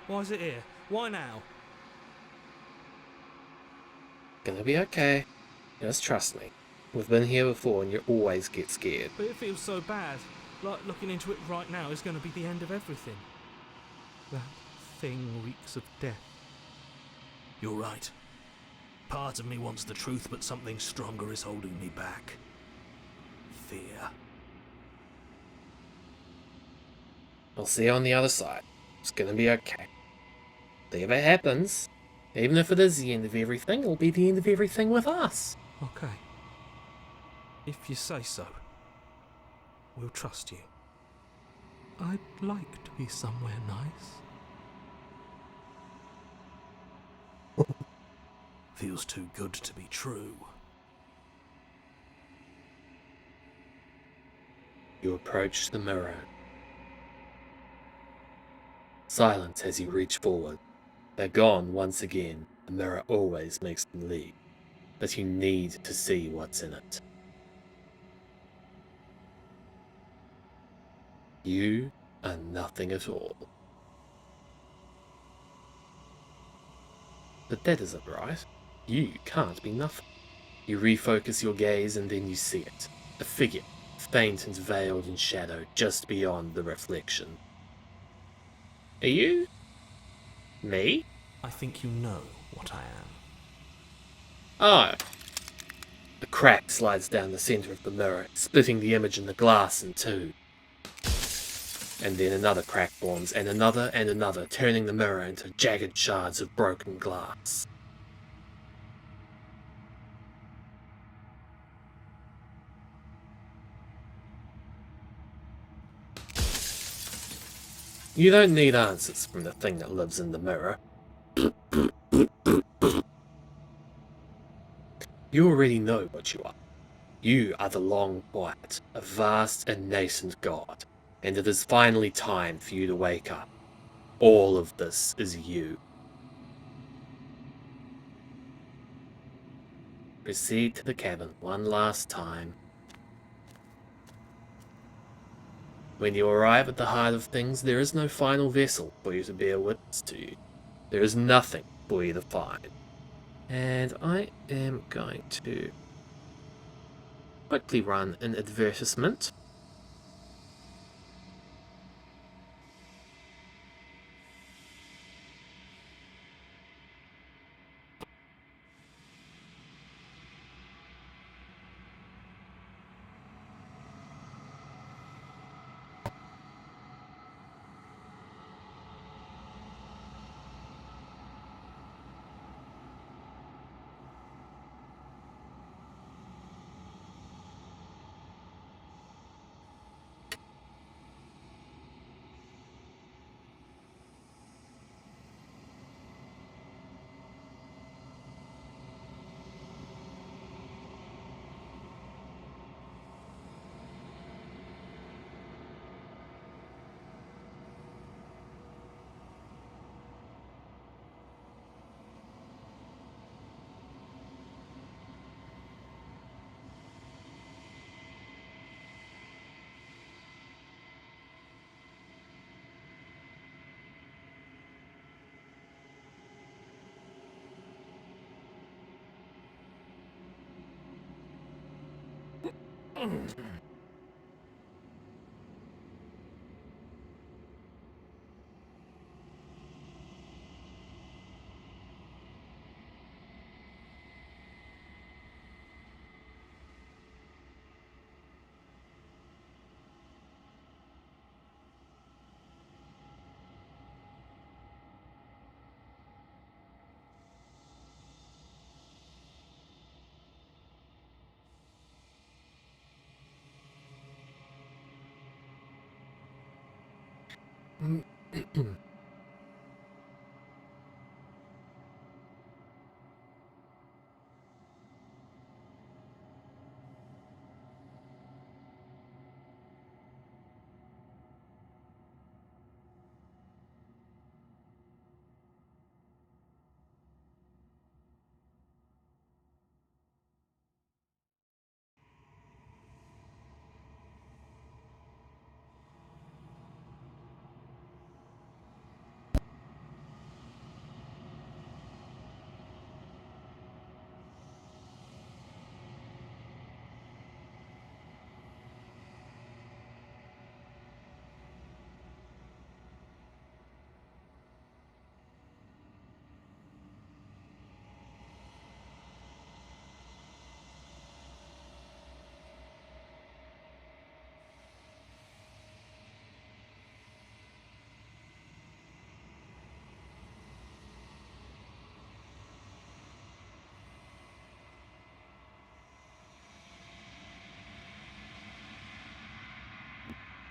Why is it here? Why now? Gonna be okay. Just trust me. We've been here before and you always get scared. But it feels so bad. Like looking into it right now is going to be the end of everything. That thing reeks of death. You're right. Part of me wants the truth, but something stronger is holding me back. Fear. I'll see you on the other side. It's gonna be okay. Whatever happens, even if it is the end of everything, it'll be the end of everything with us. Okay. If you say so. We'll trust you. I'd like to be somewhere nice. Feels too good to be true. You approach the mirror. Silence as you reach forward. They're gone once again. The mirror always makes them leave. But you need to see what's in it. You are nothing at all. But that isn't right. You can't be nothing. You refocus your gaze and then you see it. A figure, faint and veiled in shadow, just beyond the reflection. Are you? Me? I think you know what I am. Oh. A crack slides down the center of the mirror, splitting the image in the glass in two. And then another crack forms, and another, turning the mirror into jagged shards of broken glass. You don't need answers from the thing that lives in the mirror. You already know what you are. You are the Long Quiet, a vast and nascent god, and it is finally time for you to wake up. All of this is you. Proceed to the cabin one last time. When you arrive at the heart of things, there is no final vessel for you to bear witness to. There is nothing for you to find. And I am going to quickly run an advertisement.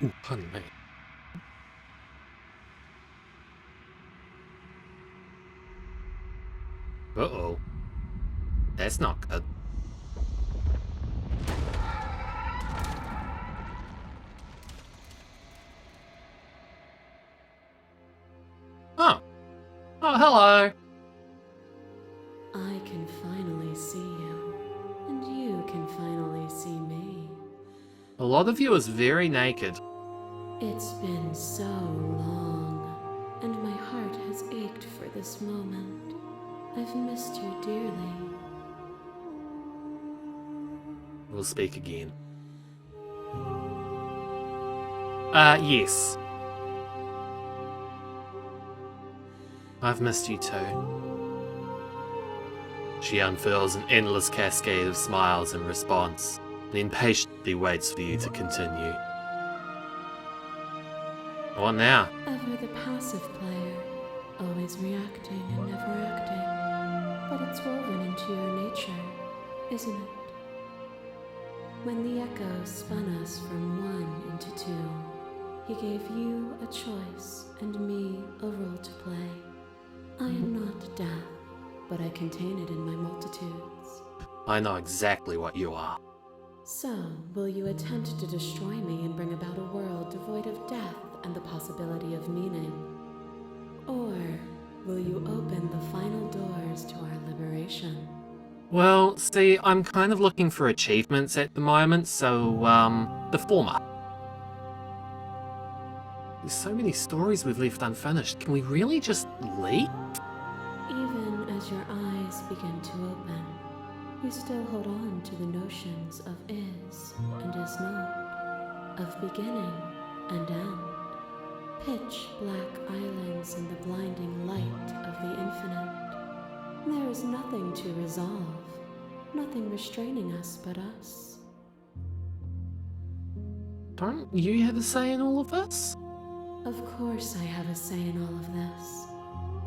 Ooh, pardon me. Uh-oh. That's not good. Oh. Oh, hello. I can finally see you, and you can finally see me. A lot of you is very naked. It's been so long, and my heart has ached for this moment. I've missed you dearly. We'll speak again. Yes. I've missed you too. She unfurls an endless cascade of smiles in response, and impatiently waits for you to continue. What now? Ever the passive player, always reacting and never acting. But it's woven into your nature, isn't it? When the echo spun us from one into two, he gave you a choice and me a role to play. I am not death, but I contain it in my multitudes. I know exactly what you are. So, will you attempt to destroy me and bring about a world devoid of death and the possibility of meaning? Or will you open the final doors to our liberation? Well, see, I'm kind of looking for achievements at the moment, so, the former. There's so many stories we've left unfinished. Can we really just leave? Even as your eyes begin to open, you still hold on to the notions of is and is not, of beginning and end, pitch black islands in the blinding light of the infinite. There is nothing to resolve, nothing restraining us but us. Don't you have a say in all of this? Of course I have a say in all of this.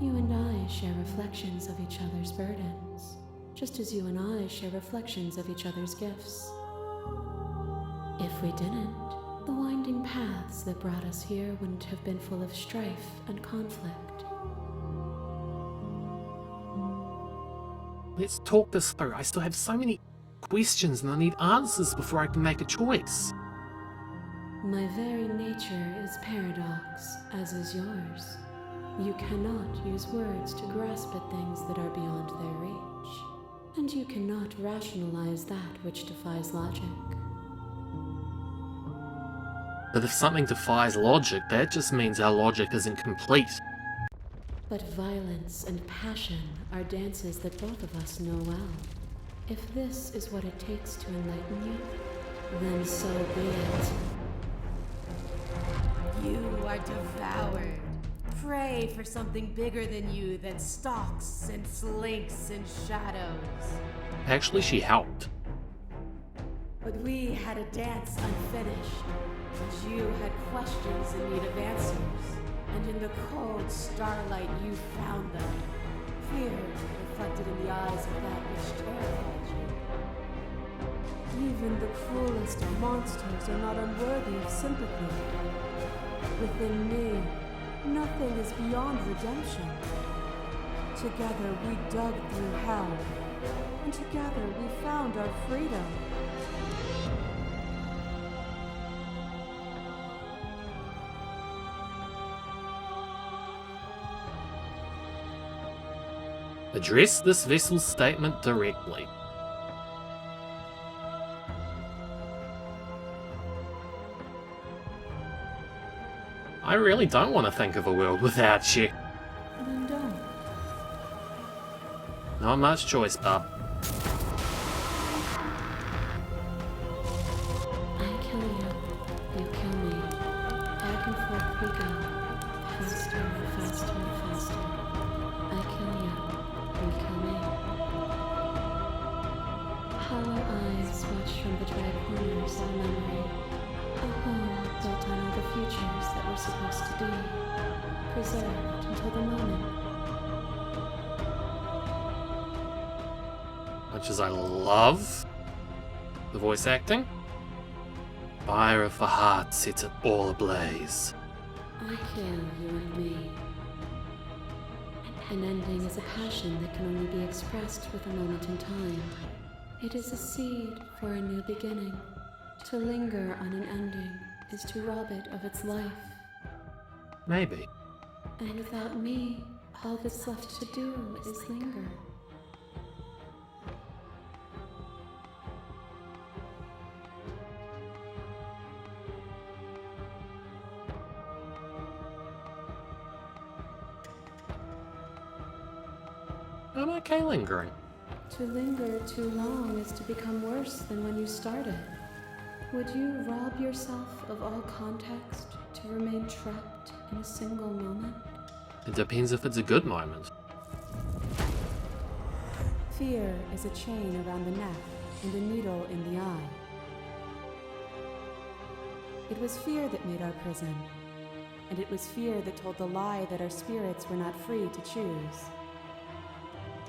You and I share reflections of each other's burdens, just as you and I share reflections of each other's gifts. If we didn't, the winding paths that brought us here wouldn't have been full of strife and conflict. Let's talk this through. I still have so many questions and I need answers before I can make a choice. My very nature is paradox, as is yours. You cannot use words to grasp at things that are beyond their reach, and you cannot rationalize that which defies logic. But if something defies logic, that just means our logic isn't complete. But violence and passion are dances that both of us know well. If this is what it takes to enlighten you, then so be it. You are devoured. Pray for something bigger than you that stalks and slinks in shadows. Actually, she helped. But we had a dance unfinished, and you had questions in need of answers. And in the cold starlight you found them. Fear reflected in the eyes of that which terrified you. Even the cruelest of monsters are not unworthy of sympathy. Within me, nothing is beyond redemption. Together we dug through hell, and together we found our freedom. Address this vessel's statement directly. I really don't want to think of a world without you. Then don't. Not much choice, bub. I kill you, you kill me. Back and forth we go. Faster and faster and faster. I kill you, you kill me. Hollow eyes watch from the dry corners of memory. A home built on all the futures that were supposed to be. Preserved until the moment. Much as I love the voice acting, fire of the heart sets it all ablaze. I kill you and me. An ending is a passion that can only be expressed with a moment in time. It is a seed for a new beginning. To linger on an ending is to rob it of its life. Maybe. And without me, all that's left to do is linger. I'm okay lingering. To linger too long is to become worse than when you started. Would you rob yourself of all context to remain trapped in a single moment? It depends if it's a good moment. Fear is a chain around the neck and a needle in the eye. It was fear that made our prison, and it was fear that told the lie that our spirits were not free to choose.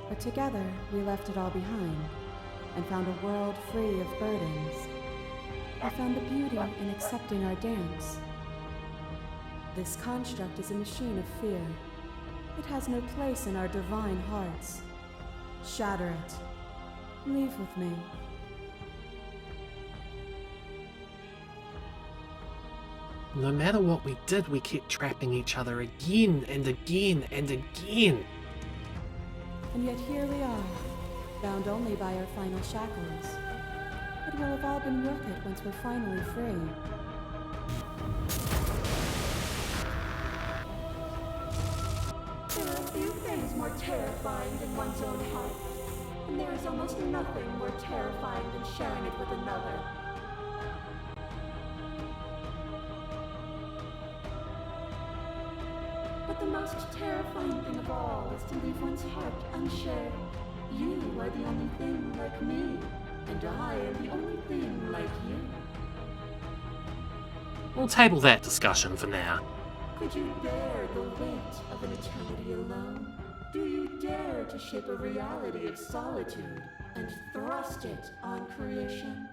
But together, we left it all behind, and found a world free of burdens. We found the beauty in accepting our dance. This construct is a machine of fear. It has no place in our divine hearts. Shatter it. Leave with me. No matter what we did, we kept trapping each other again and again and again. And yet here we are, bound only by our final shackles. It will have all been worth it once we're finally free. There are few things more terrifying than one's own heart, and there is almost nothing more terrifying than sharing it with another. But the most terrifying thing of all is to leave one's heart unshared. You are the only thing like me, and I am the only thing like you. We'll table that discussion for now. Could you bear the weight of an eternity alone? Do you dare to shape a reality of solitude and thrust it on creation?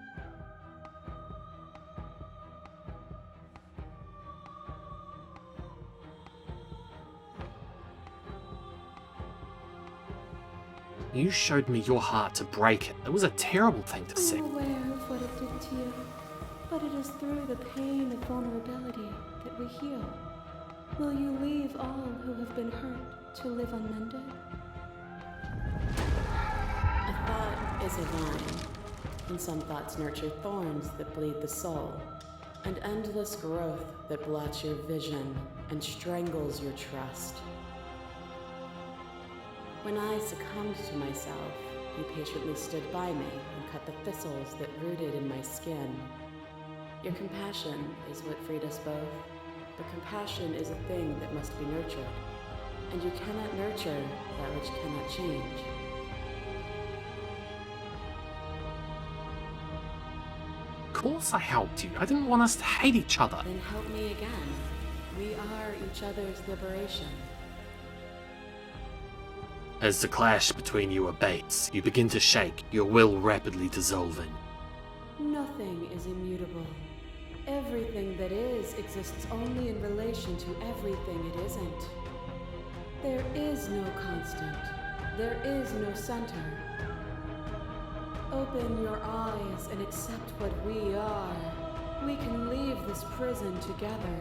You showed me your heart to break it. It was a terrible thing to say. I'm aware of what it did to you, but it is through the pain of vulnerability that we heal. Will you leave all who have been hurt to live unmended? A thought is a vine, and some thoughts nurture thorns that bleed the soul, and endless growth that blots your vision and strangles your trust. When I succumbed to myself, you patiently stood by me and cut the thistles that rooted in my skin. Your compassion is what freed us both, but compassion is a thing that must be nurtured, and you cannot nurture that which cannot change. Of course I helped you. I didn't want us to hate each other. Then help me again. We are each other's liberation. As the clash between you abates, you begin to shake, your will rapidly dissolving. Nothing is immutable. Everything that is exists only in relation to everything it isn't. There is no constant. There is no center. Open your eyes and accept what we are. We can leave this prison together.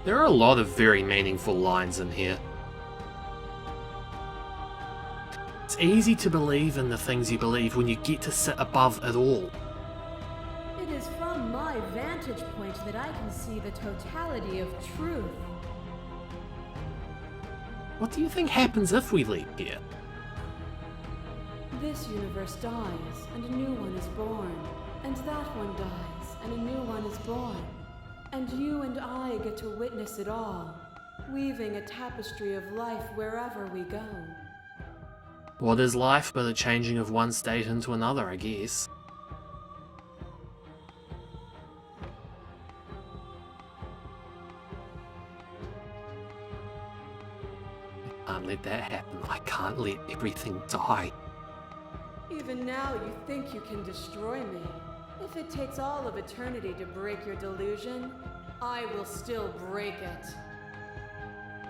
There are a lot of very meaningful lines in here. It's easy to believe in the things you believe when you get to sit above it all. It is from my vantage point that I can see the totality of truth. What do you think happens if we leave here? This universe dies, and a new one is born. And that one dies, and a new one is born. And you and I get to witness it all, weaving a tapestry of life wherever we go. What is life but a changing of one state into another, I guess? I can't let that happen. I can't let everything die. Even now you think you can destroy me. If it takes all of eternity to break your delusion, I will still break it.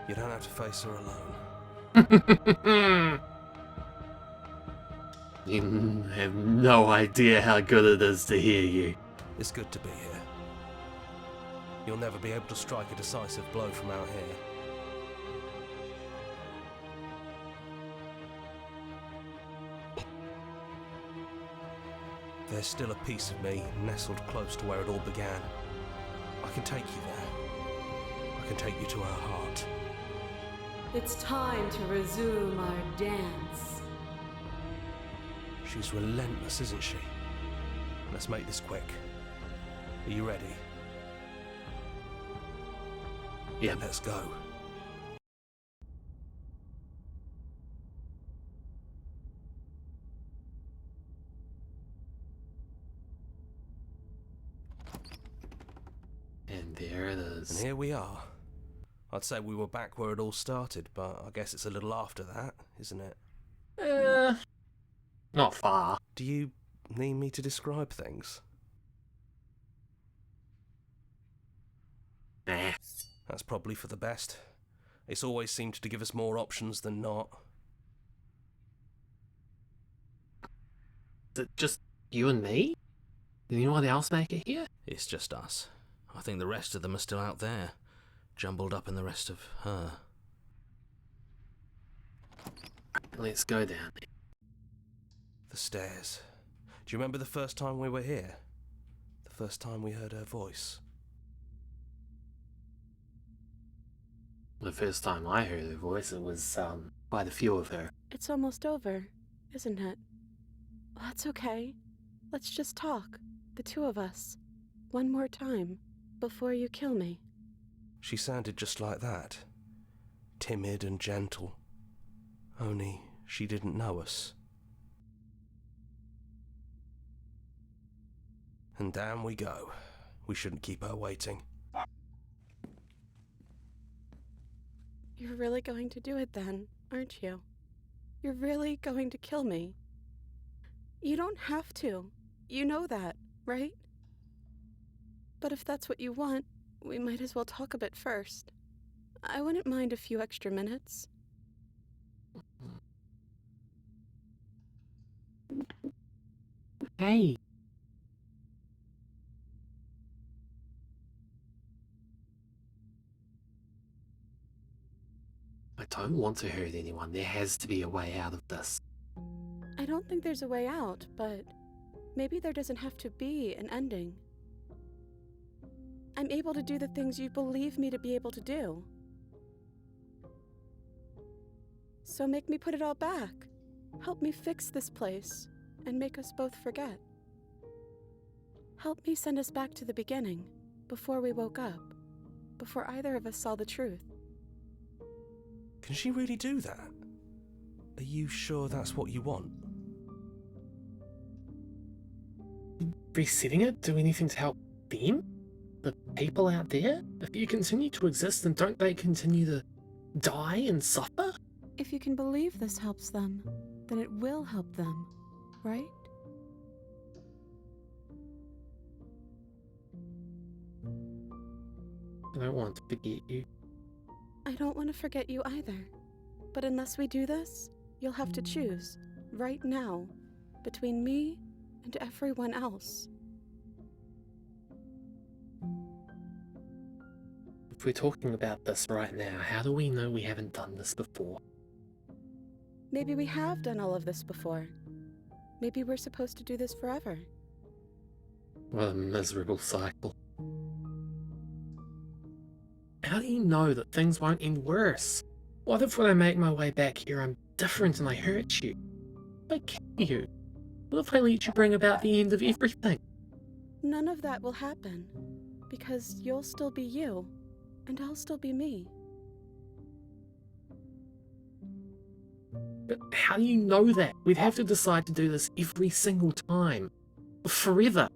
You don't have to face her alone. You have no idea how good it is to hear you. It's good to be here. You'll never be able to strike a decisive blow from out here. There's still a piece of me nestled close to where it all began. I can take you there. I can take you to her heart. It's time to resume our dance. She's relentless, isn't she? Let's make this quick. Are you ready? Yeah. Let's go. And there it And is. here we are. I'd say we were back where it all started, but I guess it's a little after that, isn't it? Not far. Do you need me to describe things? Nah. That's probably for the best. It's always seemed to give us more options than not. Is it just you and me? Did anyone else make it here? It's just us. I think the rest of them are still out there, jumbled up in the rest of her. Let's go down there. The stairs. Do you remember the first time we were here? The first time we heard her voice? The first time I heard her voice, it was, quite a few of her. It's almost over, isn't it? That's okay. Let's just talk, the two of us, one more time, before you kill me. She sounded just like that. Timid and gentle. Only she didn't know us. And down we go. We shouldn't keep her waiting. You're really going to do it then, aren't you? You're really going to kill me. You don't have to. You know that, right? But if that's what you want, we might as well talk a bit first. I wouldn't mind a few extra minutes. Hey. I don't want to hurt anyone. There has to be a way out of this. I don't think there's a way out, but maybe there doesn't have to be an ending. I'm able to do the things you believe me to be able to do. So make me put it all back. Help me fix this place. and make us both forget. Help me send us back to the beginning, before we woke up, before either of us saw the truth. Can she really do that? Are you sure that's what you want? Resetting it do anything to help them? The people out there? If you continue to exist, then don't they continue to die and suffer? If you can believe this helps them, then it will help them, right? I don't want to forget you. I don't want to forget you either. But unless we do this, you'll have to choose, right now, between me and everyone else. If we're talking about this right now, how do we know we haven't done this before? Maybe we have done all of this before. Maybe we're supposed to do this forever. What a miserable cycle. How do you know that things won't end worse? What if when I make my way back here I'm different and I hurt you? I kill you? What if I let you bring about the end of everything? None of that will happen, because you'll still be you, and I'll still be me. But how do you know that? We'd have to decide to do this every single time. Forever.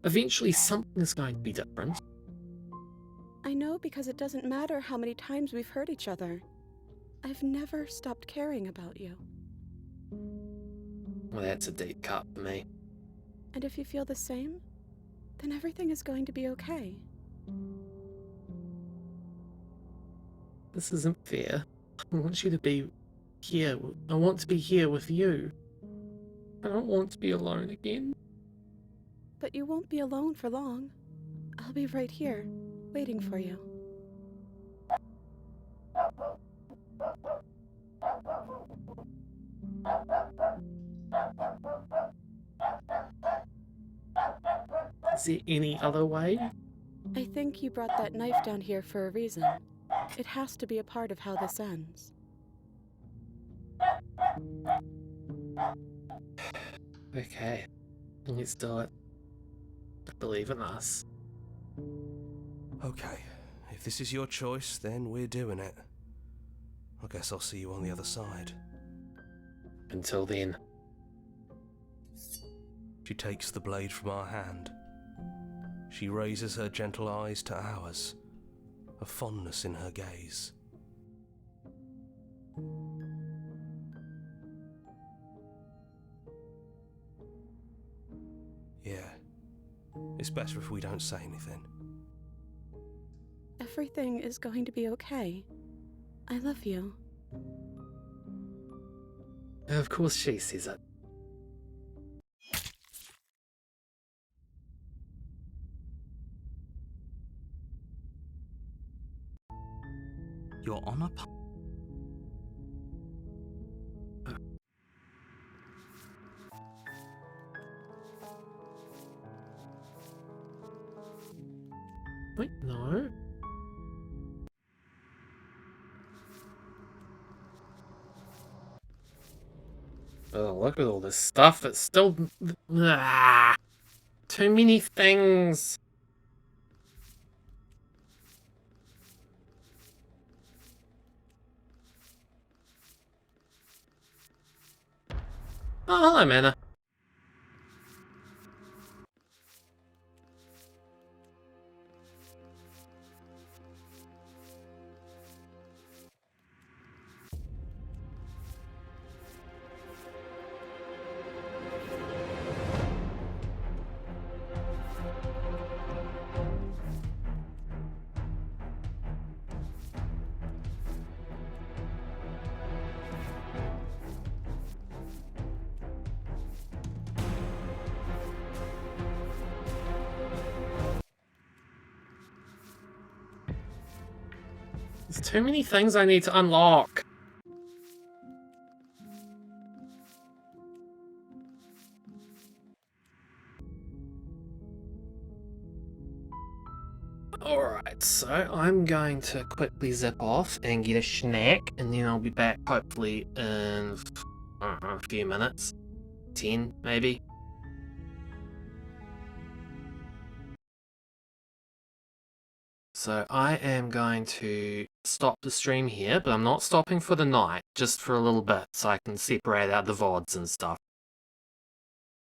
Eventually something is going to be different. I know because it doesn't matter how many times we've hurt each other. I've never stopped caring about you. Well, that's a deep cut for me. And if you feel the same, then everything is going to be okay. This isn't fair. I want you to be here. I want to be here with you. I don't want to be alone again. But you won't be alone for long. I'll be right here, waiting for you. Is there any other way? I think you brought that knife down here for a reason. It has to be a part of how this ends. Okay, let's do it. I believe in us. Okay, if this is your choice, then we're doing it. I guess I'll see you on the other side. Until then. She takes the blade from our hand. She raises her gentle eyes to ours, a fondness in her gaze. Yeah, it's better if we don't say anything. Everything is going to be okay. I love you. Of course she says it. You're on a Wait, no. Oh, look at all this stuff. It's still... Ah, too many things. Oh, hello, Mana. There's too many things I need to unlock. Alright, so I'm going to quickly zip off and get a snack, and then I'll be back hopefully in, I don't know, a few minutes. 10, maybe. So I am going to stop the stream here, but I'm not stopping for the night, just for a little bit, so I can separate out the VODs and stuff.